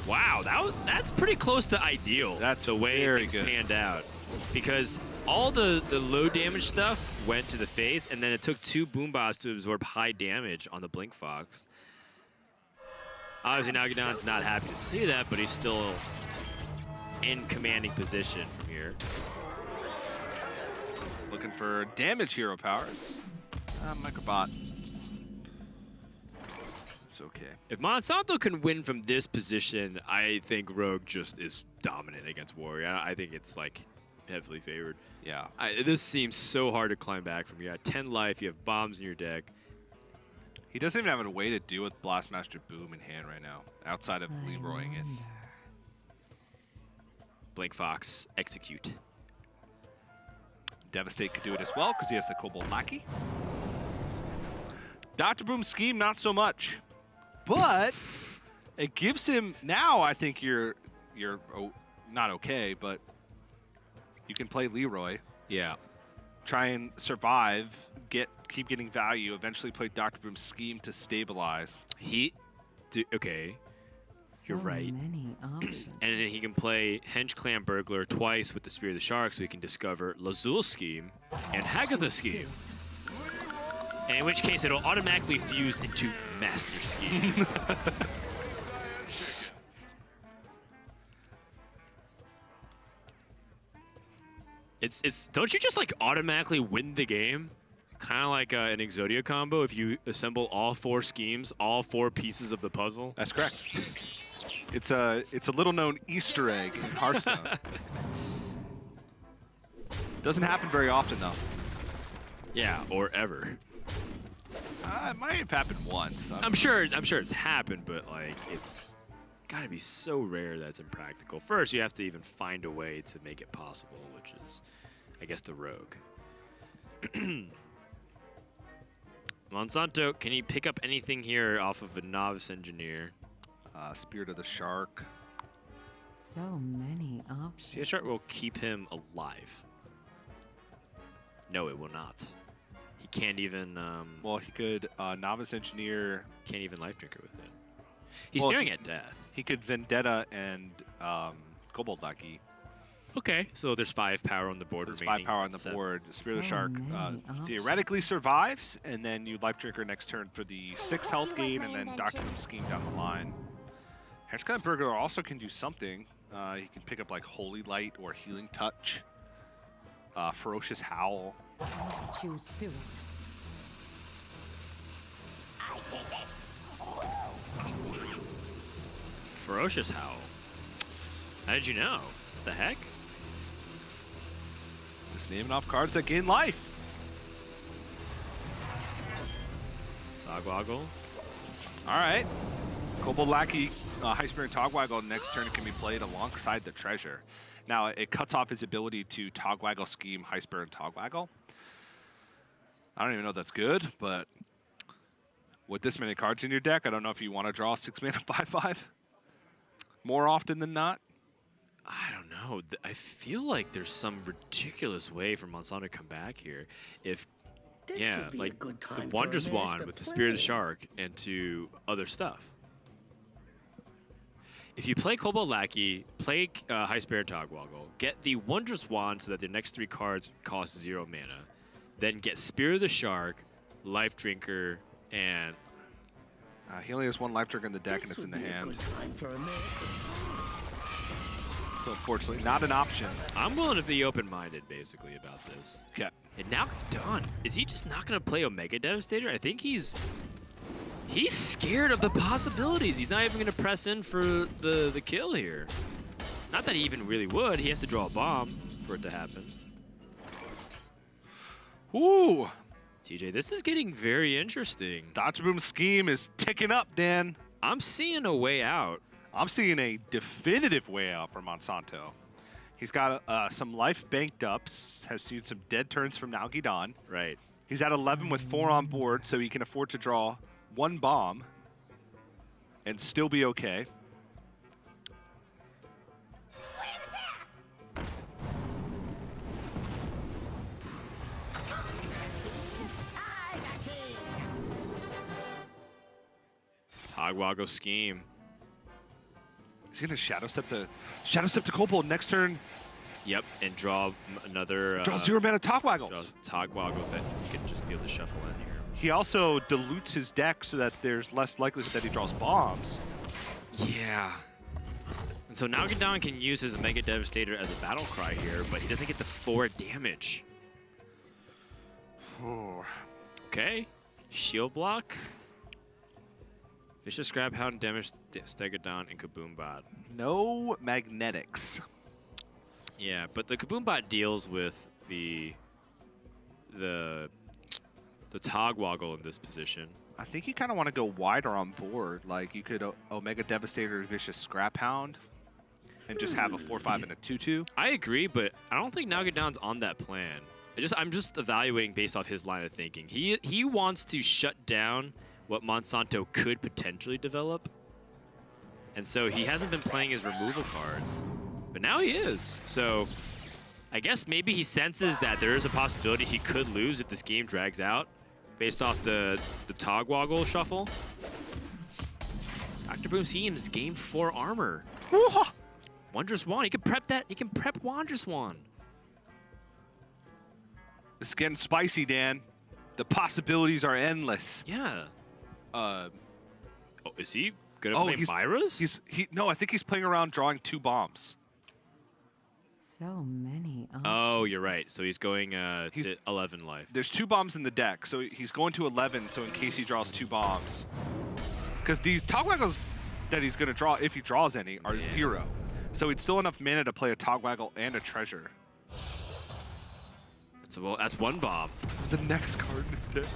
S2: Wow, that's pretty close to ideal.
S1: That's
S2: the way
S1: very
S2: things
S1: good.
S2: panned out, because all the low damage stuff went to the face, and then it took 2 Boombas to absorb high damage on the Blink Fox. Obviously, Nalguidan's not happy to see that, but he's still in commanding position from here.
S1: Looking for damage hero powers. Microbot. It's okay.
S2: If Monsanto can win from this position, I think Rogue just is dominant against Warrior. I think it's like heavily favored.
S1: Yeah.
S2: This seems so hard to climb back from. You got 10 life, you have bombs in your deck.
S1: He doesn't even have a way to deal with Blastmaster Boom in hand right now, outside of Leroying it.
S2: Blink Fox, execute.
S1: Devastate could do it as well because he has the Kobold Lackey. Dr. Boom's scheme, not so much. But it gives him, now I think you're not okay, but you can play Leroy,
S2: Yeah.
S1: try and survive, keep getting value, eventually play Dr. Boom's scheme to stabilize.
S2: Okay. You're right.
S3: Many options.
S2: And then he can play Henge Clan Burglar twice with the Spear of the Shark, so he can discover Lazul's scheme and Hagatha's scheme. And in which case, it'll automatically fuse into Master Scheme. It's don't you just like automatically win the game? Kind of like an Exodia combo if you assemble all 4 schemes, all 4 pieces of the puzzle.
S1: That's correct. It's a little known Easter egg in Hearthstone. Doesn't happen very often though.
S2: Yeah, or ever.
S1: It might have happened once.
S2: I'm sure it's happened, but like it's gotta be so rare that it's impractical. First, you have to even find a way to make it possible, which is, I guess, the rogue. Monsanto, can he pick up anything here off of a novice engineer?
S1: Spirit of the Shark.
S3: So many options.
S2: Spirit of the Shark will keep him alive. No, it will not. He can't even.
S1: Well, he could Novice Engineer.
S2: Can't even Life Drinker with it. He's
S1: Well,
S2: staring at death.
S1: He could Vendetta and Kobold Lackey.
S2: Okay, so there's 5 power on the board.
S1: There's 5
S2: remaining.
S1: power on the
S2: 7.
S1: board. Spirit of the
S3: So
S1: Shark
S3: many options.
S1: theoretically survives, and then you Life Drinker next turn for the 6 health gain, and then Dr. Boom Scheme down the line. Hedgehog Burglar also can do something. He can pick up like Holy Light or Healing Touch. Ferocious Howl.
S3: Choose suit.
S4: I did it.
S2: Ferocious Howl. How did you know? The heck?
S1: Just naming off cards that gain life.
S2: Togwaggle.
S1: All right. Kobold Lackey, High Spirit Togwaggle next turn can be played alongside the treasure. Now, it cuts off his ability to Togwaggle Scheme, High Spirit Togwaggle. I don't even know if that's good, but with this many cards in your deck, I don't know if you want to draw 6 mana 5/5 more often than not.
S2: I don't know. I feel like there's some ridiculous way for Monsanto to come back here. If
S5: This
S2: yeah,
S5: would be
S2: like
S5: a good
S2: the
S5: time for
S2: Wonder
S5: a
S2: Swan
S5: master
S2: with the Spirit of the
S5: play.
S2: Shark and to other stuff. If you play Kobold Lackey, play High Spirit Togwaggle, get the Wonder Swan so that the next 3 cards cost 0 mana, then get Spirit of the Shark, Life Drinker, and
S1: He only has 1 Life Drinker in the deck, and
S5: This
S1: it's in
S5: would
S1: the
S5: be a
S1: hand.
S5: good time for a miracle.
S1: So unfortunately, not an option.
S2: I'm willing to be open-minded, basically, about this.
S1: Okay.
S2: And now Don, is he just not going to play Omega Devastator? I think he's scared of the possibilities. He's not even going to press in for the kill here. Not that he even really would. He has to draw a bomb for it to happen.
S1: Ooh,
S2: TJ, this is getting very interesting.
S1: Dr. Boom's scheme is ticking up, Dan.
S2: I'm seeing a way out.
S1: I'm seeing a definitive way out for Monsanto. He's got some life banked up, has seen some dead turns from Nalguidan.
S2: Right.
S1: He's at 11 with 4 on board, so he can afford to draw 1 bomb and still be okay.
S2: Hogwago scheme.
S1: He's gonna shadow step to Kobold next turn.
S2: Yep, and draw another.
S1: Draw 0 mana Togwaggles.
S2: Draw Togwaggles that you can just be able to shuffle in here.
S1: He also dilutes his deck so that there's less likelihood that he draws bombs.
S2: Yeah. And so Nalguidan can use his Mega Devastator as a battle cry here, but he doesn't get the 4 damage. Okay. Shield block. Vicious Scrap Hound, damage Stegodon, and Kaboom Bot.
S1: No magnetics.
S2: Yeah, but the Kaboom Bot deals with the Togwaggle in this position.
S1: I think you kind of want to go wider on board. Like, you could Omega Devastator, Vicious Scrap Hound, and just have a 4/5 and a 2/2.
S2: I agree, but I don't think Nalguidan's on that plan. I'm just evaluating based off his line of thinking. He wants to shut down what Monsanto could potentially develop. And so he hasn't been playing his removal cards. But now he is. So I guess maybe he senses that there is a possibility he could lose if this game drags out based off the Togwaggle shuffle. Dr. Boom's seeing his game 4 armor. Wondrous Wand. He can prep that. He can prep Wondrous Wand.
S1: It's getting spicy, Dan. The possibilities are endless.
S2: Yeah. Oh, is he gonna play
S1: he's,
S2: Myra's?
S1: No, I think he's playing around drawing 2 bombs.
S3: So many options.
S2: Oh, you're right. So he's going to 11 life.
S1: There's 2 bombs in the deck, so he's going to 11, so in case he draws 2 bombs. Because these Togwaggles that he's going to draw, if he draws any, are 0. So it's still enough mana to play a Togwaggle and a treasure.
S2: Well, that's 1 bomb.
S1: What's the next card in his deck?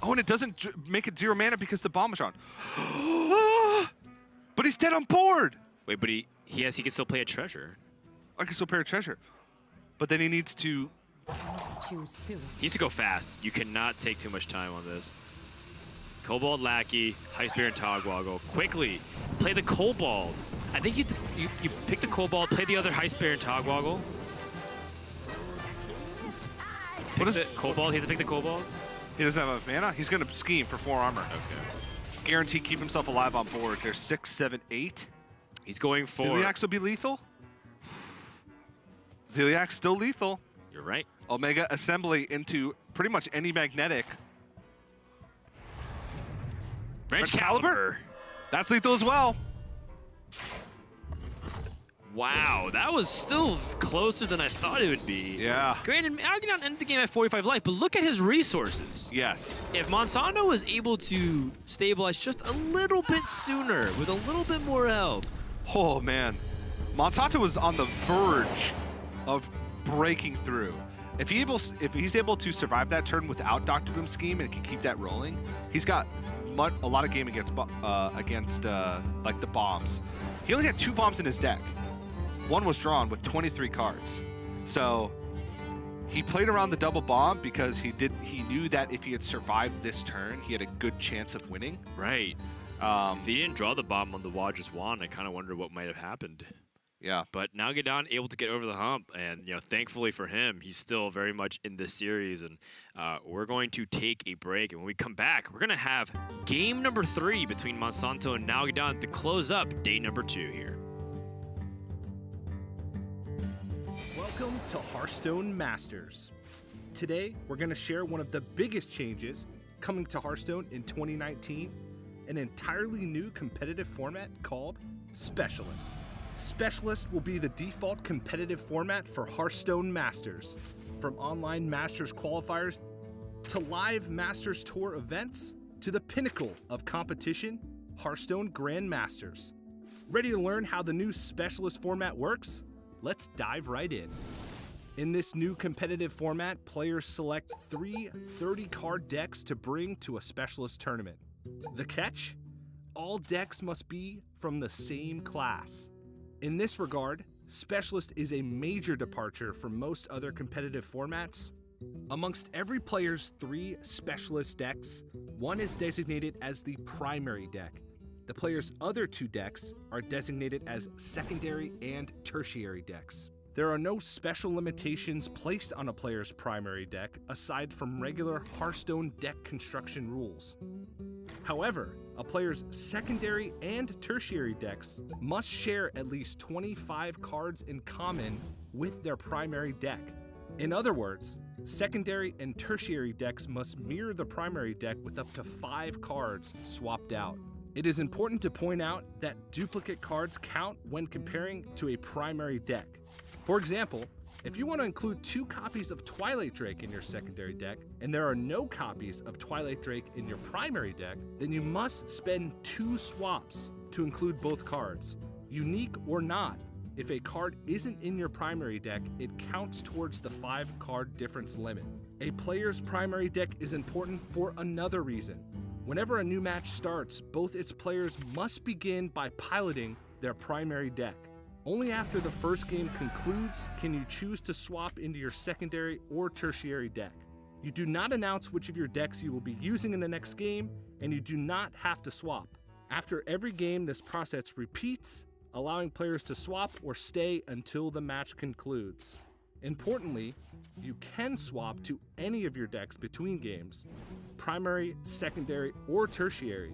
S1: Oh, and it doesn't make it 0 mana because the bomb is drawn. But he's dead on board!
S2: Wait, but he can still play a treasure.
S1: I can still pair a treasure. But then he needs to...
S3: Choose soon.
S2: He needs to go fast. You cannot take too much time on this. Cobalt Lackey, Heist Bear, and Togwaggle. Quickly, play the Cobalt. I think you pick the Cobalt, play the other Heist Bear and Togwaggle. What is it? Cobalt? He has to pick the Cobalt?
S1: He doesn't have enough mana? He's going to scheme for 4 armor.
S2: Okay.
S1: Guarantee keep himself alive on board. There's 6, 7, 8.
S2: He's going for...
S1: Ziliax will be lethal? Ziliax still lethal.
S2: You're right.
S1: Omega Assembly into pretty much any magnetic.
S2: Wrench
S1: Caliber?
S2: Caliber.
S1: That's lethal as well.
S2: Wow, that was still closer than I thought it would be.
S1: Yeah.
S2: Granted, Nalguidan ended the game at 45 life, but look at his resources.
S1: Yes.
S2: If Monsanto was able to stabilize just a little bit sooner with a little bit more help.
S1: Oh, man. Monsanto was on the verge of breaking through. If he's able to survive that turn without Dr. Boom's scheme and can keep that rolling, he's got a lot of game against like the bombs. He only had 2 bombs in his deck. 1 was drawn with 23 cards. So he played around the double bomb because he knew that if he had survived this turn, he had a good chance of winning.
S2: Right. If he didn't draw the bomb on the Wondrous Wand, I kind of wonder what might have happened.
S1: Yeah.
S2: But Nalguidan able to get over the hump, and thankfully for him, he's still very much in this series. And we're going to take a break, and when we come back, we're going to have game number 3 between Monsanto and Nalguidan to close up day number 2 here.
S5: Welcome to Hearthstone Masters. Today, we're going to share one of the biggest changes coming to Hearthstone in 2019, an entirely new competitive format called Specialist. Specialist will be the default competitive format for Hearthstone Masters. From online Masters qualifiers to live Masters Tour events to the pinnacle of competition, Hearthstone Grandmasters. Ready to learn how the new specialist format works? Let's dive right in. In this new competitive format, players select 3 30-card decks to bring to a specialist tournament. The catch? All decks must be from the same class. In this regard, Specialist is a major departure from most other competitive formats. Amongst every player's 3 Specialist decks, one is designated as the primary deck. The player's other 2 decks are designated as secondary and tertiary decks. There are no special limitations placed on a player's primary deck aside from regular Hearthstone deck construction rules. However, a player's secondary and tertiary decks must share at least 25 cards in common with their primary deck. In other words, secondary and tertiary decks must mirror the primary deck with up to 5 cards swapped out. It is important to point out that duplicate cards count when comparing to a primary deck. For example, if you want to include 2 copies of Twilight Drake in your secondary deck, and there are no copies of Twilight Drake in your primary deck, then you must spend 2 swaps to include both cards. Unique or not, if a card isn't in your primary deck, it counts towards the 5-card difference limit. A player's primary deck is important for another reason. Whenever a new match starts, both its players must begin by piloting their primary deck. Only after the first game concludes can you choose to swap into your secondary or tertiary deck. You do not announce which of your decks you will be using in the next game, and you do not have to swap. After every game, this process repeats, allowing players to swap or stay until the match concludes. Importantly, you can swap to any of your decks between games, primary, secondary, or tertiary,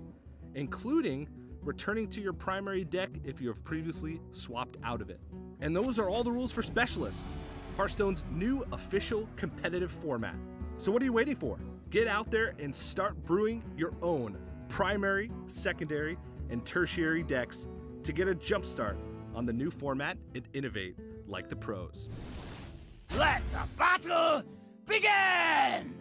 S5: including returning to your primary deck if you have previously swapped out of it. And those are all the rules for Specialist, Hearthstone's new official competitive format. So what are you waiting for? Get out there and start brewing your own primary, secondary, and tertiary decks to get a jump start on the new format and innovate like the pros.
S4: Let the battle begin!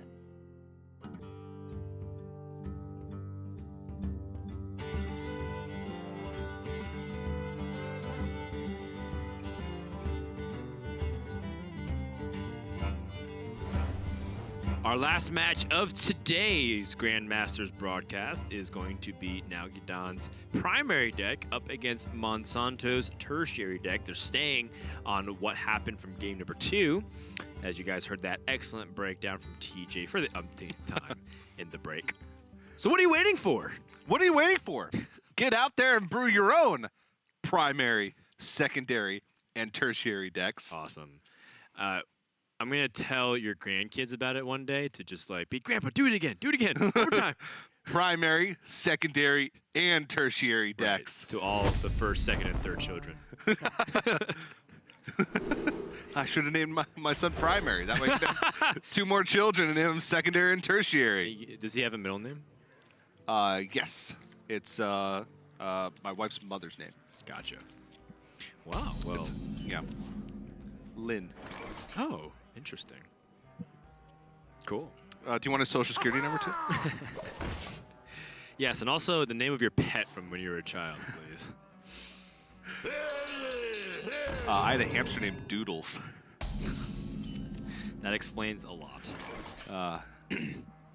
S2: Our last match of today's Grandmasters broadcast is going to be Nalguidan's primary deck up against Monsanto's tertiary deck. They're staying on what happened from game number 2, as you guys heard that excellent breakdown from TJ for the umpteenth time in the break. So what are you waiting for?
S1: What are you waiting for? Get out there and brew your own primary, secondary, and tertiary decks.
S2: Awesome. I'm going to tell your grandkids about it one day to just like, be Grandpa, do it again, one more time.
S1: Primary, secondary, and tertiary decks.
S2: Right, to all the first, second, and third children.
S1: I should have named my son Primary. That way 2 more children and name him secondary and tertiary.
S2: Does he have a middle name?
S1: Yes. It's my wife's mother's name.
S2: Gotcha. Wow, well.
S1: Yeah. Lynn.
S2: Oh, interesting. Cool.
S1: Do you want a social security number too?
S2: Yes, and also the name of your pet from when you were a child, please.
S1: I had a hamster named Doodles.
S2: That explains a lot.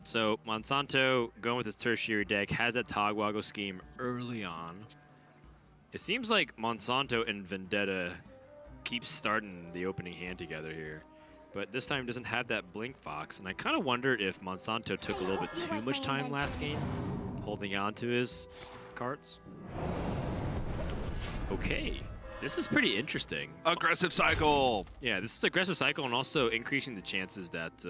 S2: So Monsanto, going with his tertiary deck, has that Togwaggle scheme early on. It seems like Monsanto and Vendetta keep starting the opening hand together here, but this time doesn't have that Blink Fox, and I kind of wondered if Monsanto took a little bit too much time last game holding on to his cards. Okay, this is pretty interesting.
S1: Aggressive cycle.
S2: Yeah, this is aggressive cycle and also increasing the chances that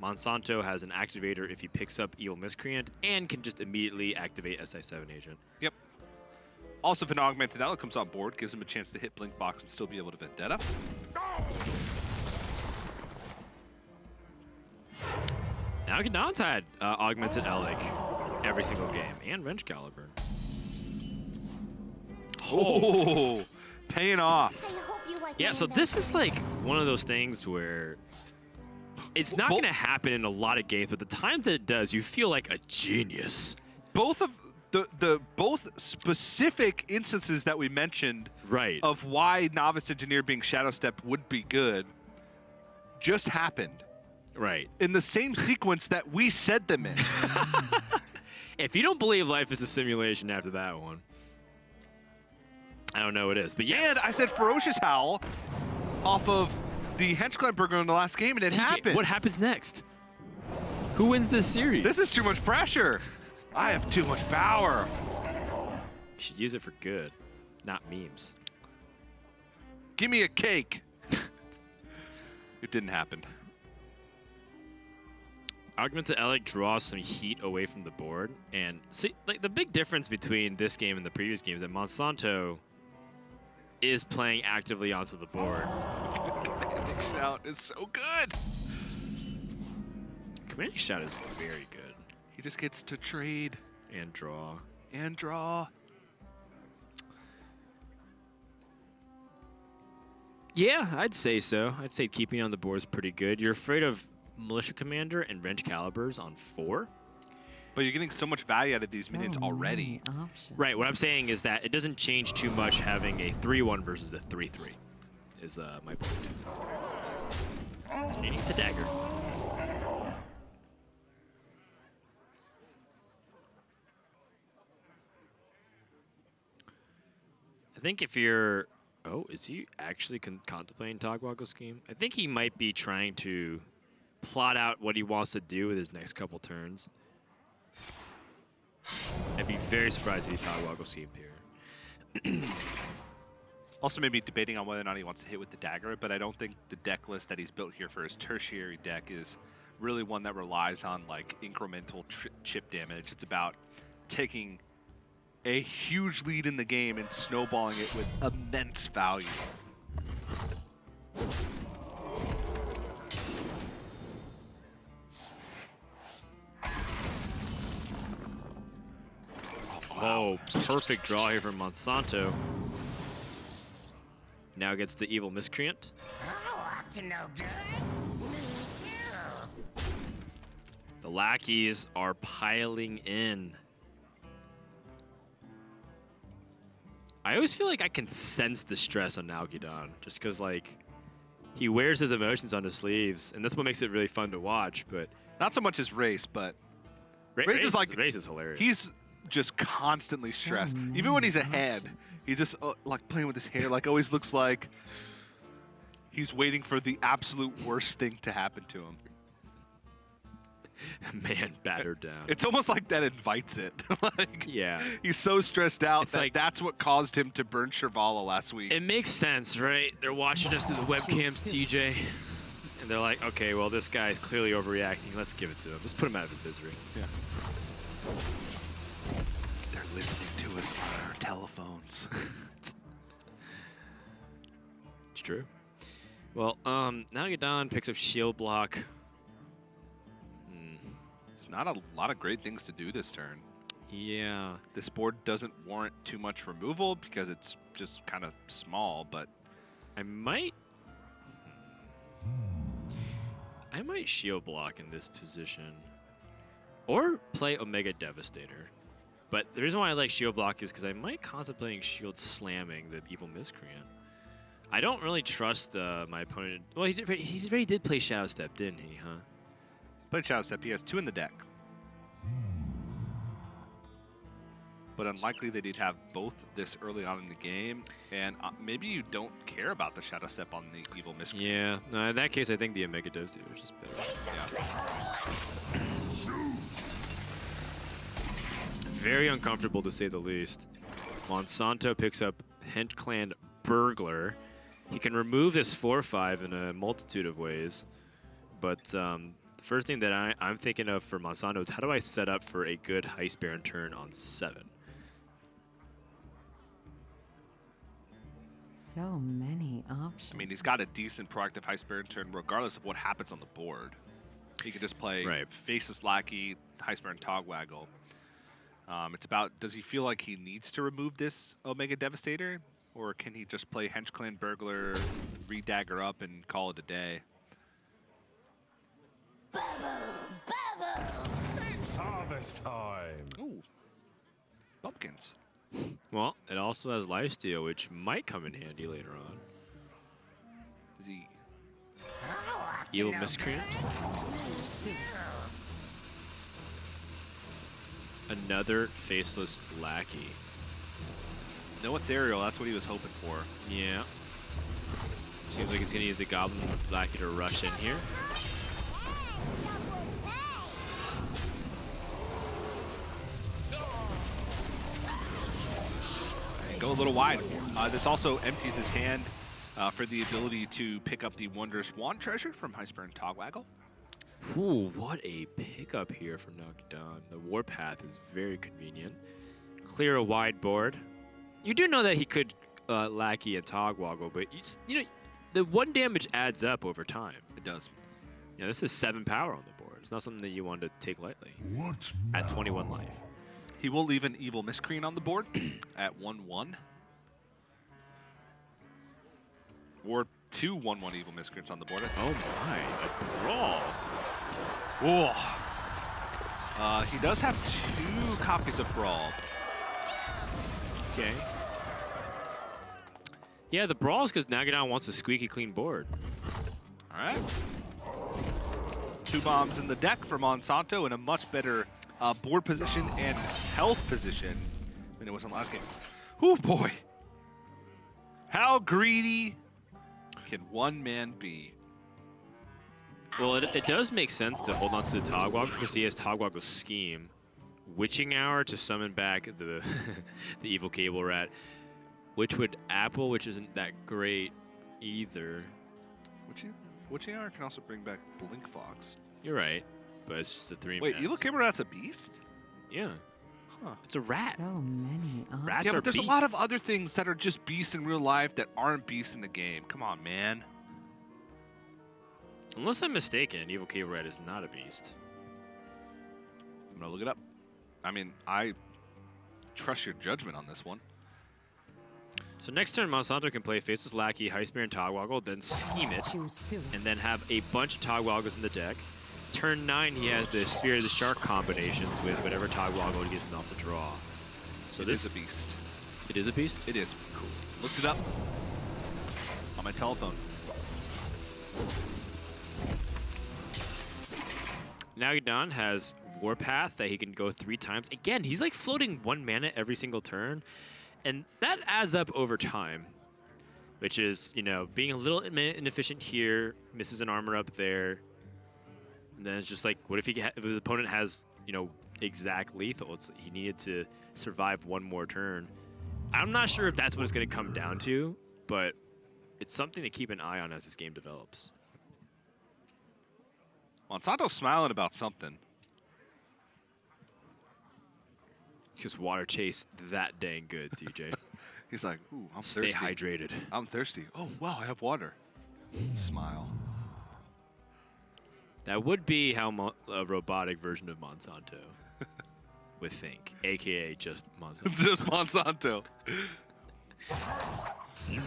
S2: Monsanto has an activator if he picks up Evil Miscreant and can just immediately activate SI7 Agent.
S1: Yep. Also, if an Augmented Ally comes on board, gives him a chance to hit Blink Box and still be able to Vendetta.
S2: Nalguidan's had Augmented Ally every single game, and Wrench Caliber.
S1: Oh, paying off.
S2: Yeah, so this is like one of those things where it's not going to happen in a lot of games, but the time that it does, you feel like a genius.
S1: Both of the both specific instances that we mentioned
S2: Right.
S1: of why Novice Engineer being Shadow Step would be good just happened
S2: Right.
S1: in the same sequence that we said them in.
S2: If you don't believe life is a simulation after that one, I don't know what it is. But yeah,
S1: And I said Ferocious Howl off of the Henchclan Burglar in the last game, and it happened.
S2: what happens next? Who wins this series?
S1: This is too much pressure. I have too much power.
S2: You should use it for good, not memes.
S1: Give me a cake. It didn't happen.
S2: Augmented Elec draws some heat away from the board, and see, like the big difference between this game and the previous game is that Monsanto is playing actively onto the board.
S1: Commanding Shout is so good.
S2: Commanding Shout is very good.
S1: He just gets to trade
S2: And draw.
S1: and draw.
S2: Yeah, I'd say so. I'd say keeping on the board is pretty good. You're afraid of Militia Commander and Wrench Calibers on 4?
S1: But you're getting so much value out of these minions
S3: So
S1: already.
S3: many options.
S2: Right, what I'm saying is that it doesn't change too much having a 3-1 versus a 3-3, is my point. You need the dagger. I think if you're... Oh, is he actually contemplating Togwaggle scheme? I think he might be trying to plot out what he wants to do with his next couple turns. I'd be very surprised if he Togwaggle schemed here.
S1: Also maybe debating on whether or not he wants to hit with the dagger, but I don't think the deck list that he's built here for his tertiary deck is really one that relies on like incremental chip damage. It's about taking a huge lead in the game and snowballing it with immense value.
S2: Oh, perfect draw here from Monsanto. Now gets the evil miscreant.
S4: Up to no good. Me too.
S2: The lackeys are piling in. I always feel like I can sense the stress on Nalguidan, just because like he wears his emotions on his sleeves, and that's what makes it really fun to watch. But
S1: Not so much as Race, but
S2: Race
S1: is like-
S2: Race is hilarious.
S1: he's just constantly stressed. Even when he's ahead, he's just like playing with his hair, like always looks like he's waiting for the absolute worst thing to happen to him.
S2: Man battered down.
S1: It's almost like that invites it. Like
S2: Yeah.
S1: he's so stressed out
S2: It's
S1: that
S2: like-
S1: that's what caused him to burn Shirvala last week.
S2: It makes sense, right? They're watching us through the webcams, TJ. And they're like, okay, well, this guy's clearly overreacting. Let's give it to him. Just put him out of his misery.
S1: Yeah. They're listening to us on our telephones.
S2: It's true. Well, Nalguidan picks up shield block.
S1: It's not a lot of great things to do this turn.
S2: Yeah.
S1: This board doesn't warrant too much removal because it's just kind of small, but
S2: I might shield block in this position. Or play Omega Devastator. But the reason why I like shield block is because I might contemplating shield slamming the evil miscreant. I don't really trust my opponent. Well, he already did play Shadow Step, didn't he, huh?
S1: played Shadow Step. He has 2 in the deck. But unlikely that he'd have both this early on in the game. And maybe you don't care about the Shadow Step on the evil miscreant.
S2: Yeah. No, in that case, I think the Omega Devastator is just better.
S1: Yeah.
S2: Very uncomfortable to say the least. Monsanto picks up Henchclan Burglar. He can remove this 4/5 in a multitude of ways. But the first thing that I'm thinking of for Monsanto is how do I set up for a good Heist Baron turn on 7?
S3: So many options.
S1: I mean, he's got a decent proactive Heist Baron turn regardless of what happens on the board. He could just play
S2: Right.
S1: Faceless Lackey, Heist Baron Togwaggle. It's about, does he feel like he needs to remove this Omega Devastator? Or can he just play Henchclan Burglar, re-dagger up, and call it a day?
S7: It's harvest time.
S1: Ooh. bumpkins.
S2: Well, it also has lifesteal, which might come in handy later on.
S1: Is he?
S2: Evil Miscreant. Another faceless lackey.
S1: No ethereal. That's what he was hoping for.
S2: Yeah. Seems like he's gonna use the Goblin Lackey to rush in here.
S1: And go a little wide. This also empties his hand for the ability to pick up the Wondrous Wand treasure from Hearthstone Togwaggle.
S2: Ooh, what a pickup here for Nalguidan. The Warpath is very convenient. Clear a wide board. You do know that he could Lackey and Togwaggle, but you know, the 1 damage adds up over time.
S1: It does.
S2: Yeah, this is 7 power on the board. It's not something that you want to take lightly.
S7: What
S2: at 21 life.
S1: He will leave an Evil Miscreant on the board at 1/1. Or 2 1/1 Evil Miscreants on the board.
S2: Oh my, a brawl.
S1: Whoa. He does have 2 copies of Brawl.
S2: Okay. Yeah, the brawl is because Nalguidan wants a squeaky clean board.
S1: All right. 2 bombs in the deck for Monsanto in a much better board position and health position than it was in last game. Oh boy. How greedy can one man be?
S2: Well, it does make sense to hold on to the Togwaggle because he has Togwaggle's Scheme. Witching Hour to summon back the the evil Cable Rat. Witchwood Apple, which isn't that great either.
S1: Witching Hour can also bring back Blink Fox.
S2: You're right, but it's just a 3
S1: Wait,
S2: mana.
S1: Evil Cable Rat's a beast?
S2: Yeah.
S1: Huh.
S2: It's a rat.
S3: So many options.
S2: Rats
S1: Yeah,
S2: are
S1: but there's a lot of
S2: beasts.
S1: other things that are just beasts in real life that aren't beasts in the game. Come on, man.
S2: Unless I'm mistaken, Evil Cable Rat is not a beast.
S1: I'm gonna look it up. I mean, I trust your judgment on this one.
S2: So next turn, Monsanto can play Faceless Lackey, High Spear, and Togwaggle, then scheme it,
S3: Choose soon.
S2: and then have a bunch of Togwaggles in the deck. Turn 9, he has the Spear of the Shark combinations with whatever Togwaggle he gets off the draw. So
S1: It
S2: this
S1: is a beast.
S2: It is a beast?
S1: It is. Cool. Looked it up on my telephone.
S2: Nalguidan has Warpath that he can go 3 times. Again, he's like floating 1 mana every single turn. And that adds up over time, which is, you know, being a little inefficient here, misses an armor up there. And then it's just like, what if if his opponent has, you know, exact lethal? He needed to survive 1 more turn. I'm not sure if that's what it's going to come down to, but it's something to keep an eye on as this game develops.
S1: Monsanto's smiling about something.
S2: Because water tastes that dang good, DJ.
S1: He's like, ooh, I'm
S2: Stay
S1: thirsty.
S2: hydrated.
S1: I'm thirsty. Oh, wow, I have water. Smile.
S2: That would be how a robotic version of Monsanto would think, aka just Monsanto.
S1: Just Monsanto.
S7: Unity,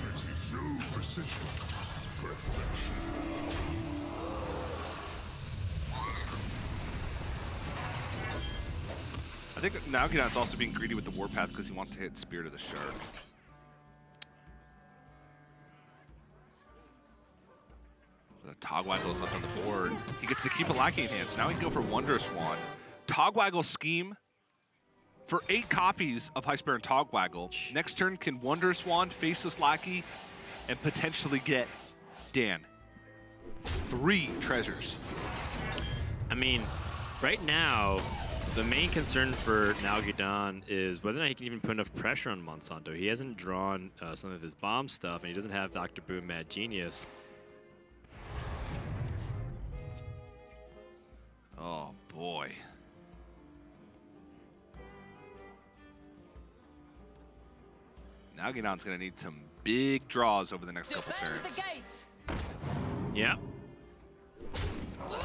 S7: no precision, perfection.
S1: I think Nalguidan's also being greedy with the Warpath because he wants to hit Spirit of the Shark. The Togwaggle's left on the board. He gets to keep a Lackey in hand, so now he can go for Wondrous Wand. Togwaggle Scheme for 8 copies of Hearthstone Togwaggle. Next turn can Wondrous Wand, Faceless Lackey, and potentially get, Dan, 3 treasures.
S2: I mean, right now, the main concern for Nalguidan is whether or not he can even put enough pressure on Monsanto. He hasn't drawn some of his bomb stuff, and he doesn't have Dr. Boom Mad Genius.
S1: Oh, boy. Nalguidan's going to need some big draws over the next couple turns.
S2: Yeah.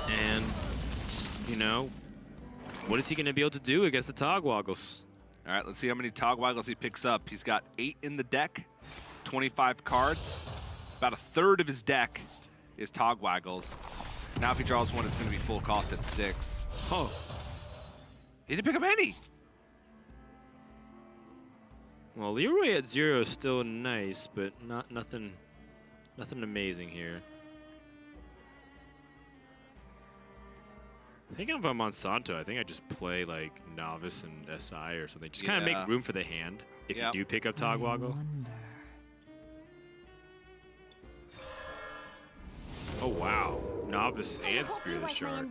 S2: And, you know, what is he going to be able to do against the Togwaggles?
S1: All right, let's see how many Togwaggles he picks up. He's got 8 in the deck, 25 cards. About a third of his deck is Togwaggles. Now if he draws one, it's going to be full cost at 6.
S2: Oh.
S1: He didn't pick up any.
S2: Well, Leroy at 0 is still nice, but nothing amazing here. I think if I'm Monsanto, I think I just play like Novice and SI or something. Just kind of make room for the hand if you do pick up Togwaggle. Oh wow, Novice and Spear the Shark.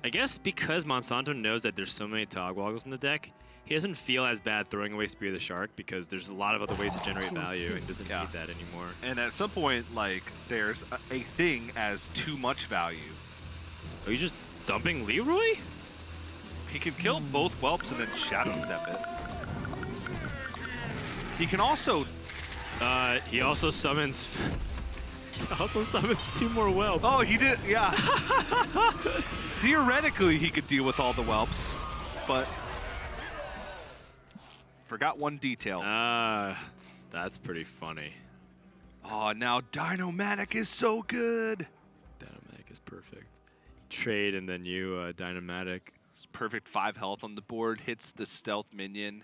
S2: I guess because Monsanto knows that there's so many Togwaggles in the deck, he doesn't feel as bad throwing away Spear the Shark because there's a lot of other ways to generate value and doesn't need that anymore.
S1: And at some point, like, there's a thing as too much value.
S2: Are you just dumping Leroy?
S1: He can kill both whelps and then shadow step it. He can also...
S2: he also summons... two more whelps.
S1: Oh, he did, yeah. Theoretically, he could deal with all the whelps, but... Forgot one detail.
S2: That's pretty funny.
S1: Oh, now Dynamatic is so good.
S2: Dynamatic is perfect. Trade and then you Dynamatic.
S1: It's perfect 5 health on the board, hits the stealth minion.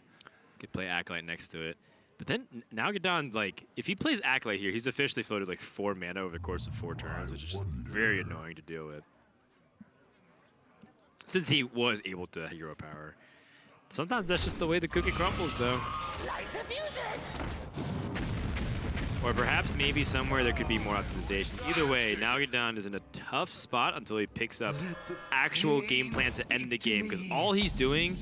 S2: Could play Acolyte next to it. But then Nalguidan, like, if he plays Acolyte here, he's officially floated like 4 mana over the course of 4 turns, which is just very annoying to deal with. Since he was able to hero power. Sometimes that's just the way the cookie crumbles, though.
S4: Light the fuses!
S2: Or perhaps maybe somewhere there could be more optimization. Either way, Nalguidan is in a tough spot until he picks up actual game plan to end the game, because all he's doing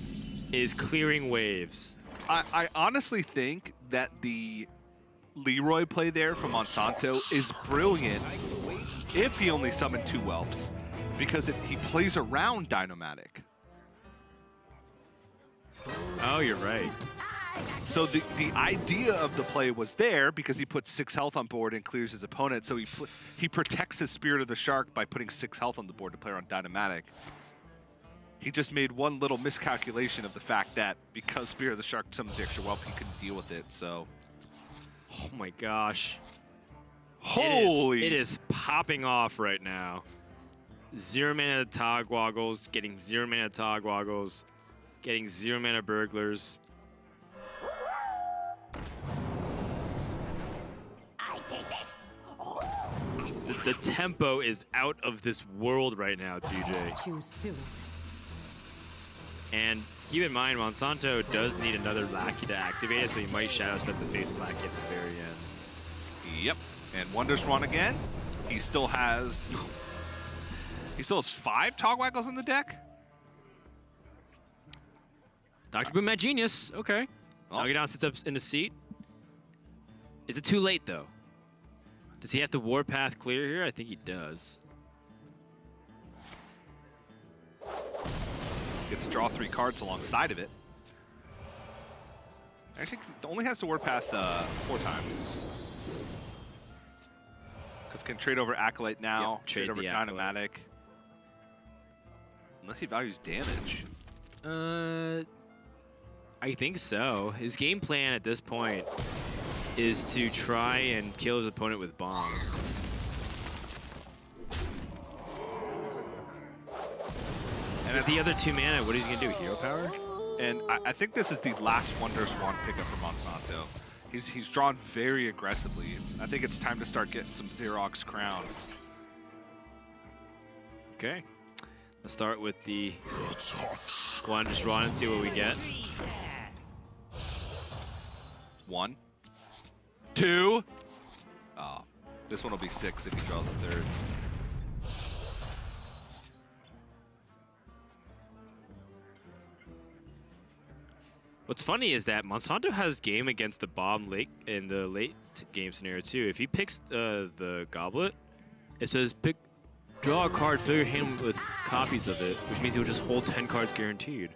S2: is clearing waves.
S1: I honestly think that the Leroy play there from Monsanto is brilliant if he only summoned 2 whelps, because he plays around Dynamatic.
S2: Oh, you're right.
S1: So the idea of the play was there because he puts 6 health on board and clears his opponent. So he protects his Spirit of the Shark by putting 6 health on the board to play around Dynamatic. He just made one little miscalculation of the fact that because Spirit of the Shark summons the extra whelp, he couldn't deal with it. So,
S2: oh my gosh,
S1: holy!
S2: It is popping off right now. 0 mana Togwaggles, getting 0 mana Togwaggles, getting 0 mana Burglars. The tempo is out of this world right now, TJ.
S3: Choose soon.
S2: And keep in mind, Monsanto does need another Lackey to activate it, so he might Shadow Step the Faceless Lackey at the very end.
S1: Yep. And Wonders Run again. He still has 5 Togwaggles in the deck.
S2: Dr. Boom Mad Genius. Okay.
S1: Well,
S2: Nalguidan sits up in the seat. Is it too late, though? Does he have to Warpath clear here? I think he does.
S1: Gets to draw 3 cards alongside of it. Actually, only has to Warpath 4 times. Because can trade over Acolyte now,
S2: Yep,
S1: trade over
S2: the Acolyte.
S1: Dynamatic. Unless he values damage.
S2: I think so. His game plan at this point is to try and kill his opponent with bombs. And at the other 2 mana, what is he gonna do? Hero power?
S1: And I think this is the last Wonders Wand pickup for Monsanto. He's drawn very aggressively. I think it's time to start getting some Xerox crowns.
S2: Okay. Let's start with the Wonders Wand and see what we get.
S1: 1, 2. Oh, this one will be 6 if he draws a 3rd.
S2: What's funny is that Monsanto has game against the bomb late in the late game scenario too. If he picks the Goblet, it says draw a card, fill your hand with copies of it, which means he'll just hold 10 cards guaranteed.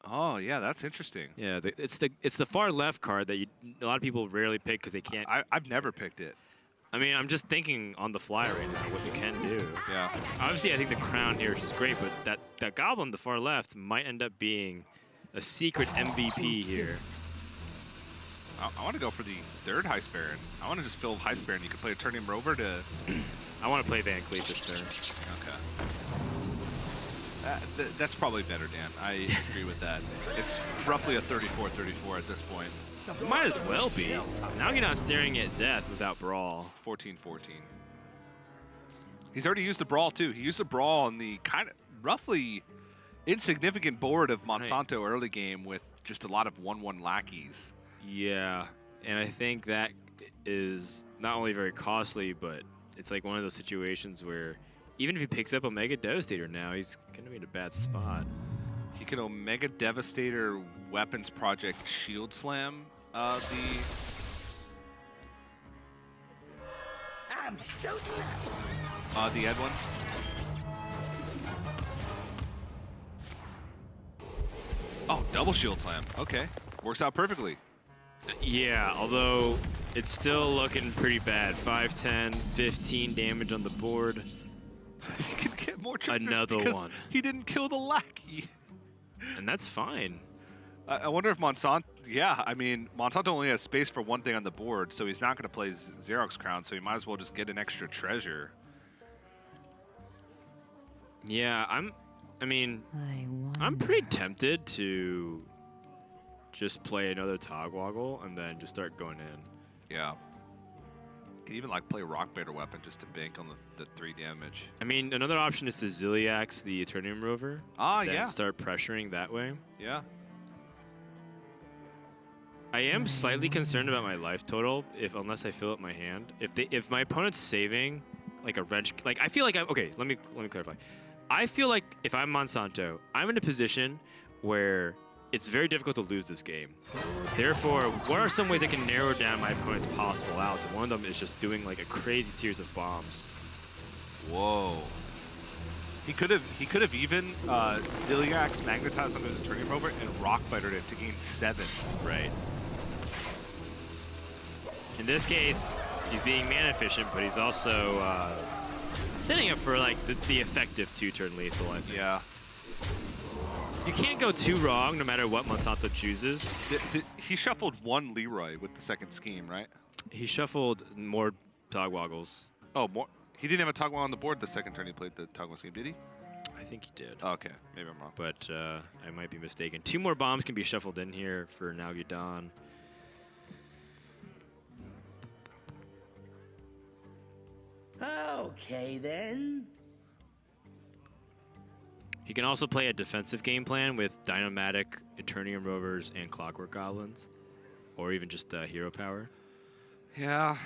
S1: Oh yeah, that's interesting.
S2: Yeah, it's the far left card that a lot of people rarely pick because they can't.
S1: I've never picked it.
S2: I mean, I'm just thinking on the fly right now what you can do.
S1: Yeah.
S2: Obviously, I think the crown here is just great, but that goblin on the far left might end up being a secret MVP here.
S1: I want to go for the 3rd Heist Baron. I want to just fill Heist Baron. You can play a Turn Him Rover to...
S2: I want to play Van Cleef this turn.
S1: Okay. Yeah, that's probably better, Dan. I agree with that. It's roughly a 34-34 at this point.
S2: Might as well be. Now you're not staring at death without Brawl.
S1: 14-14. He's already used the Brawl, too. He used the Brawl on the kind of roughly insignificant board of Monsanto early game with just a lot of 1-1 lackeys.
S2: Yeah, and I think that is not only very costly, but it's like one of those situations where even if he picks up Omega Devastator now, he's going to be in a bad spot.
S1: He can Omega Devastator Weapons Project Shield Slam
S4: I'm so
S1: the Ed one. Oh, double Shield Slam. Okay. Works out perfectly.
S2: Yeah, although it's still looking pretty bad. 5, 10, 15 damage on the board.
S1: He can get more triggers
S2: Another
S1: because
S2: one.
S1: He didn't kill the lackey.
S2: And that's fine.
S1: I wonder if Monsanto... Yeah, I mean, Monsanto only has space for one thing on the board, so he's not going to play Xerox Crown, so he might as well just get an extra treasure.
S2: Yeah, I'm pretty tempted to just play another Togwaggle and then just start going in.
S1: Yeah. You can even like play Rock Baiter Weapon just to bank on the 3 damage.
S2: I mean, another option is to Ziliax the Eternium Rover.
S1: Ah,
S2: then
S1: yeah.
S2: Start pressuring that way.
S1: Yeah.
S2: I am slightly concerned about my life total unless I fill up my hand. If my opponent's saving like a wrench, like I feel like okay, let me clarify. I feel like if I'm Monsanto, I'm in a position where it's very difficult to lose this game. Therefore, what are some ways I can narrow down my opponent's possible outs? And one of them is just doing like a crazy series of bombs.
S1: Whoa. He could have even Ziliax magnetized under the Turning Rover and Rock Bitered it to gain 7.
S2: Right. In this case, he's being mana efficient, but he's also setting up for like the effective 2-turn lethal, I think.
S1: Yeah.
S2: You can't go too wrong no matter what Monsanto chooses.
S1: He shuffled 1 Leroy with the second scheme, right?
S2: He shuffled more Togwaggles.
S1: Oh, more. He didn't have a Togwaggle on the board the second turn he played the Togwaggle scheme, did he?
S2: I think he did.
S1: Oh, okay, maybe I'm wrong.
S2: But I might be mistaken. 2 more bombs can be shuffled in here for Nalguidan.
S4: Okay, then.
S2: He can also play a defensive game plan with Dynomatic, Eternium Rovers, and Clockwork Goblins. Or even just Hero Power.
S1: Yeah.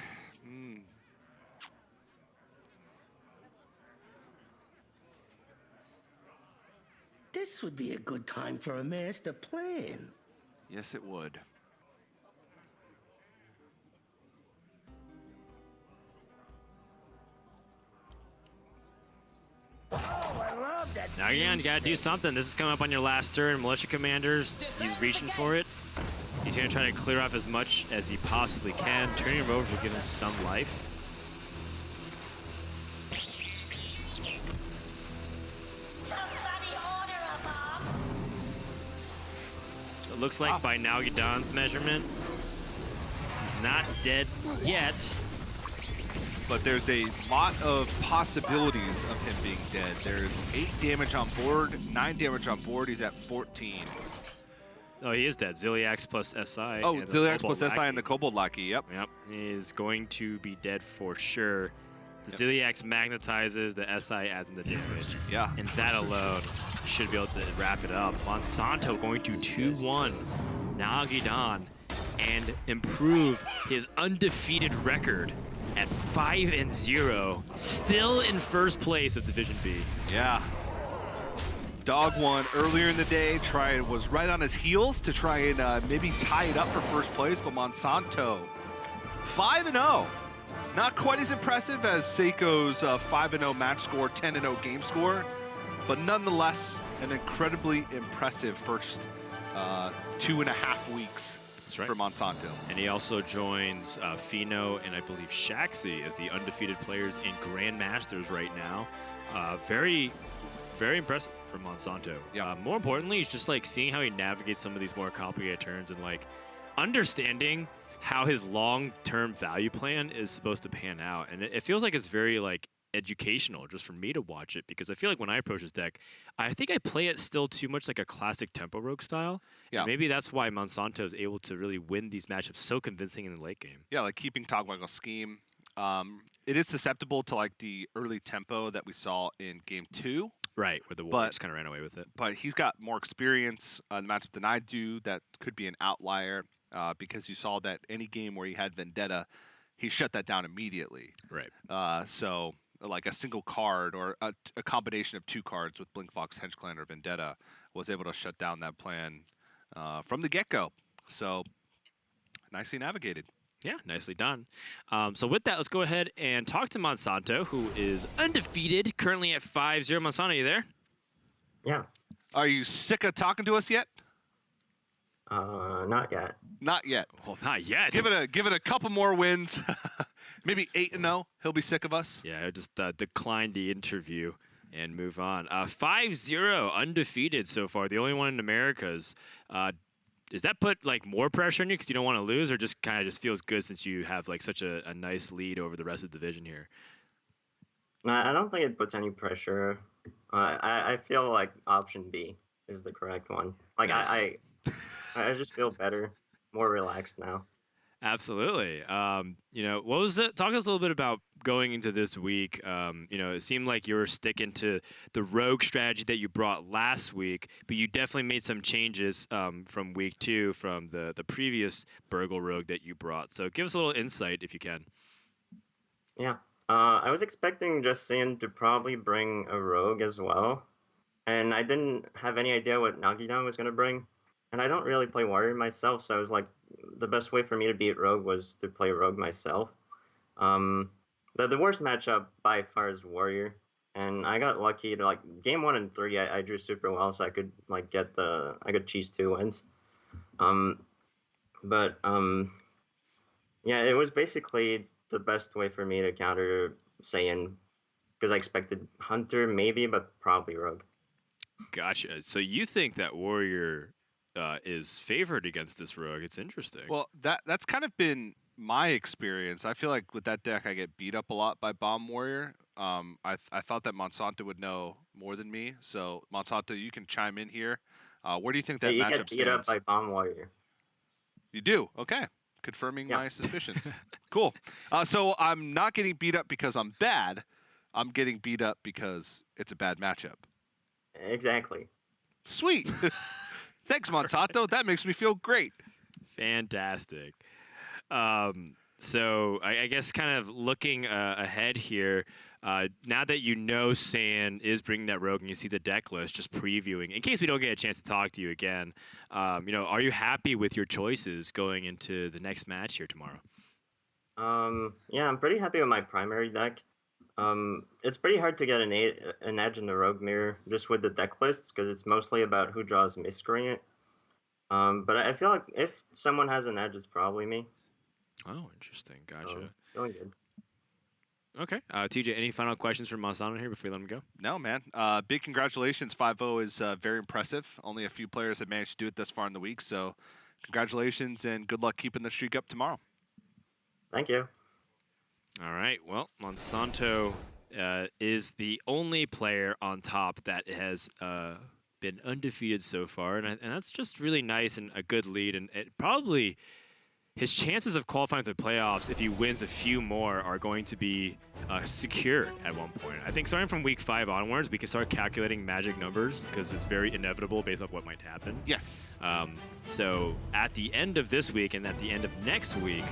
S4: This would be a good time for a master plan.
S1: Yes, it would.
S4: Oh, I love that.
S2: Now again, you gotta do something. This is coming up on your last turn. Militia Commanders, he's reaching for it. He's gonna try to clear off as much as he possibly can. Turning him over will give him some life.
S4: Somebody order a bomb.
S2: So it looks like by Nalguidan's measurement, he's not dead yet.
S1: But there's a lot of possibilities of him being dead. There's 8 damage on board, 9 damage on board. He's at 14.
S2: Oh, he is dead. Ziliax plus SI.
S1: Oh,
S2: and the
S1: Ziliax
S2: Kobold
S1: plus SI
S2: Lackey.
S1: and the Kobold Lackey, yep.
S2: Yep, he is going to be dead for sure. The Ziliax magnetizes, the SI adds in the damage.
S1: Yeah.
S2: And that alone should be able to wrap it up. Monsanto going to 2-1 Nalguidan and improve his undefeated record at 5-0, still in first place of Division B.
S1: Yeah. Dog won earlier in the day, was right on his heels to try and maybe tie it up for first place, but Monsanto 5-0. Not quite as impressive as Seiko's 5-0 match score, 10-0 game score, but nonetheless an incredibly impressive first 2.5 weeks
S2: right.
S1: for Monsanto.
S2: And he also joins Fino and I believe Shaxi as the undefeated players in Grandmasters right now. Very, very impressive for Monsanto.
S1: Yeah.
S2: More importantly, it's just like seeing how he navigates some of these more complicated turns and like understanding how his long-term value plan is supposed to pan out. And it feels like it's very like educational just for me to watch it, because I feel like when I approach this deck, I think I play it still too much like a classic tempo rogue style.
S1: Yeah.
S2: Maybe that's why Monsanto is able to really win these matchups so convincing in the late game.
S1: Yeah, like keeping Togwaggle scheme. It is susceptible to like the early tempo that we saw in game 2.
S2: Right, where the Warriors kind of ran away with it.
S1: But he's got more experience in the matchup than I do. That could be an outlier because you saw that any game where he had Vendetta, he shut that down immediately.
S2: Right.
S1: So like a single card or a combination of 2 cards with Blink Fox, Hench Clan, or Vendetta was able to shut down that plan from the get-go. So nicely navigated.
S2: Yeah, nicely done. So with that, let's go ahead and talk to Monsanto, who is undefeated, currently at 5-0. Monsanto, you there?
S8: Yeah.
S1: Are you sick of talking to us yet?
S8: Not yet.
S1: Not yet.
S2: Well, not yet.
S1: Give it a couple more wins. Maybe 8-0. He'll be sick of us.
S2: Yeah, I just declined the interview and move on. 5-0, undefeated so far. The only one in Americas. Does that put like more pressure on you because you don't want to lose, or just kind of just feels good since you have like such a nice lead over the rest of the division here?
S8: No, I don't think it puts any pressure. I feel like option B is the correct one. Like
S2: Nice.
S8: I just feel better, more relaxed now.
S2: Absolutely. What was it? Talk to us a little bit about going into this week. It seemed like you were sticking to the rogue strategy that you brought last week, but you definitely made some changes from week 2 from the previous Burgle rogue that you brought. So give us a little insight if you can.
S8: Yeah. I was expecting Justin to probably bring a rogue as well, and I didn't have any idea what Nalguidan was going to bring. And I don't really play Warrior myself, so I was like, the best way for me to beat Rogue was to play Rogue myself. The worst matchup by far is Warrior, and I got lucky to like game 1 and 3. I drew super well, so I could like I could cheese 2 wins. Yeah, it was basically the best way for me to counter Saiyan because I expected Hunter maybe, but probably Rogue.
S2: Gotcha. So you think that Warrior is favored against this rogue? It's interesting.
S1: Well, that's kind of been my experience. I feel like with that deck, I get beat up a lot by Bomb Warrior. I thought that Monsanto would know more than me. So Monsanto, you can chime in here. Where do you think that
S8: you
S1: matchup
S8: get beat up
S1: stands?
S8: by Bomb Warrior.
S1: You do? Okay. Confirming
S8: Yeah.
S1: my suspicions. Cool. So I'm not getting beat up because I'm bad. I'm getting beat up because it's a bad matchup.
S8: Exactly.
S1: Sweet. Thanks, Monsanto. That makes me feel great.
S2: Fantastic. So I guess kind of looking ahead here, now that you know Saiyan is bringing that rogue and you see the deck list, just previewing, in case we don't get a chance to talk to you again, are you happy with your choices going into the next match here tomorrow?
S8: Yeah, I'm pretty happy with my primary deck. It's pretty hard to get an edge in the Rogue Mirror just with the deck lists because it's mostly about who draws Miscreant. But I feel like if someone has an edge, it's probably me.
S2: Oh, interesting. Gotcha.
S8: Feeling good.
S2: Okay. TJ, any final questions from Monsanto here before we let him go?
S1: No, man. Big congratulations. 5-0 is very impressive. Only a few players have managed to do it thus far in the week. So congratulations and good luck keeping the streak up tomorrow.
S8: Thank you.
S2: All right. Well, Monsanto is the only player on top that has been undefeated so far, and that's just really nice and a good lead. And it probably his chances of qualifying for the playoffs, if he wins a few more, are going to be secured at one point. I think starting from week 5 onwards, we can start calculating magic numbers because it's very inevitable based off what might happen.
S1: Yes.
S2: So at the end of this week and at the end of next week,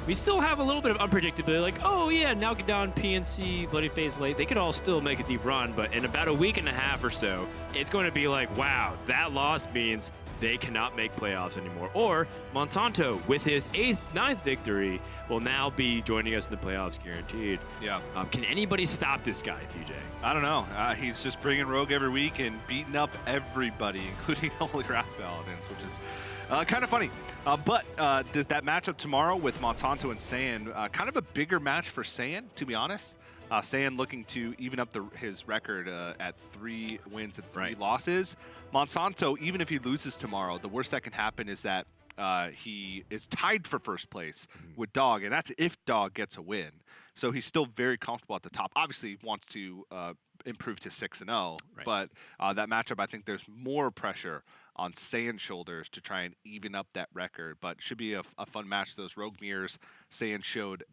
S2: we still have a little bit of unpredictability, like, oh yeah, Nalguidan, PNC, Bloody Face Late, they could all still make a deep run, but in about a week and a half or so, it's going to be like, wow, that loss means they cannot make playoffs anymore. Or Monsanto, with his 9th victory, will now be joining us in the playoffs guaranteed.
S1: Yeah.
S2: Can anybody stop this guy, TJ?
S1: I don't know. He's just bringing Rogue every week and beating up everybody, including Holy Wrath Paladins, which is kind of funny. But does that matchup tomorrow with Monsanto and Saiyan, kind of a bigger match for Saiyan, to be honest. Saiyan looking to even up his record at 3 wins and 3 losses. Monsanto, even if he loses tomorrow, the worst that can happen is that he is tied for first place with Dog, and that's if Dog gets a win. So he's still very comfortable at the top. Obviously, he wants to improve to 6-0,
S2: Right.
S1: but that matchup, I think there's more pressure on Saiyan's shoulders to try and even up that record. But should be a fun match. Those Rogue Mirrors, Saiyan showed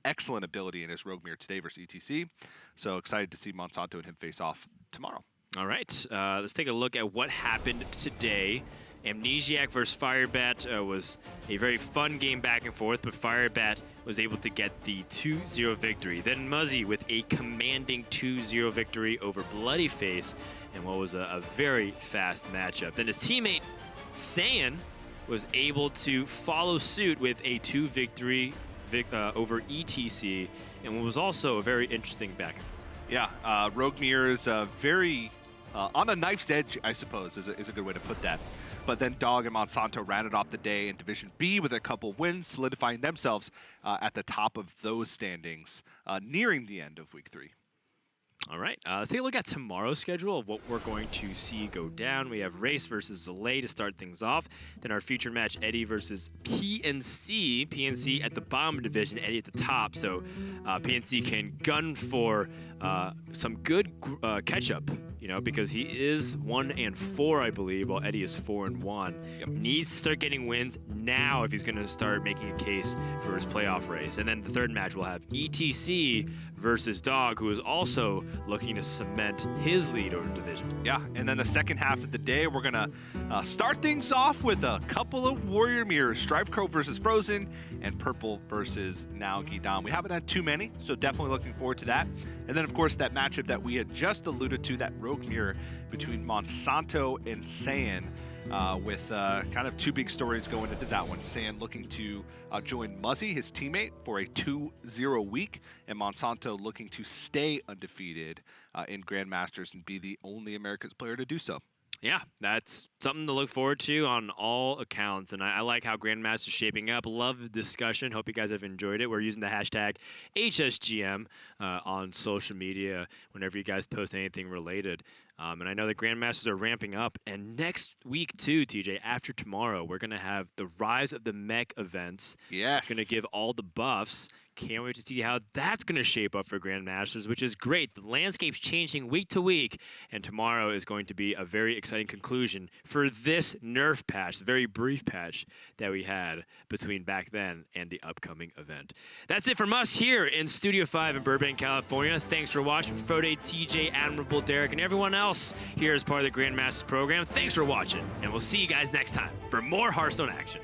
S1: excellent ability in his Rogue Mirror today versus ETC. So excited to see Monsanto and him face off tomorrow.
S2: All right, let's take a look at what happened today. Amnesiac versus Firebat was a very fun game back and forth, but Firebat was able to get the 2-0 victory. Then Muzzy with a commanding 2-0 victory over Bloody Face in what was a very fast matchup. Then his teammate, Saiyan, was able to follow suit with a 2 victory over ETC, and what was also a very interesting back and forth.
S1: Yeah, Rogue Mirror is very on a knife's edge, I suppose, is a good way to put that. But then Dog and Monsanto rounded off the day in Division B with a couple wins, solidifying themselves at the top of those standings, nearing the end of Week 3.
S2: All right, let's take a look at tomorrow's schedule of what we're going to see go down. We have Race versus Zalay to start things off. Then our feature match, Eddie versus PNC. PNC at the bottom of the division, Eddie at the top. So PNC can gun for some good catch-up, you know, because he is 1-4, I believe, while Eddie is 4-1.
S1: Yep.
S2: Needs to start getting wins now if he's going to start making a case for his playoff race. And then the third match, we'll have ETC versus Dog, who is also looking to cement his lead over the division.
S1: Yeah, and then the second half of the day, we're going to start things off with a couple of Warrior Mirrors, Strive Crow versus Frozen, and Purple versus Nalguidan. We haven't had too many, so definitely looking forward to that. And then, of course, that matchup that we had just alluded to, that Rogue Mirror between Monsanto and Saiyan, with kind of two big stories going into that one. Saiyan looking to join Muzzy, his teammate, for a 2-0 week, and Monsanto looking to stay undefeated in Grandmasters and be the only Americas player to do so.
S2: Yeah, that's something to look forward to on all accounts, and I like how Grandmaster's shaping up. Love the discussion. Hope you guys have enjoyed it. We're using the hashtag HSGM on social media whenever you guys post anything related. And I know the Grandmasters are ramping up, and next week too, TJ, after tomorrow, we're going to have the Rise of the Mech events.
S1: Yes.
S2: It's going to give all the buffs. Can't wait to see how that's going to shape up for Grandmasters, which is great. The landscape's changing week to week, and tomorrow is going to be a very exciting conclusion for this nerf patch, the very brief patch that we had between back then and the upcoming event. That's it from us here in Studio 5 in Burbank, California. Thanks for watching. Frode, TJ, Admirable, Derek, and everyone else here as part of the Grandmasters program. Thanks for watching, and we'll see you guys next time for more Hearthstone action.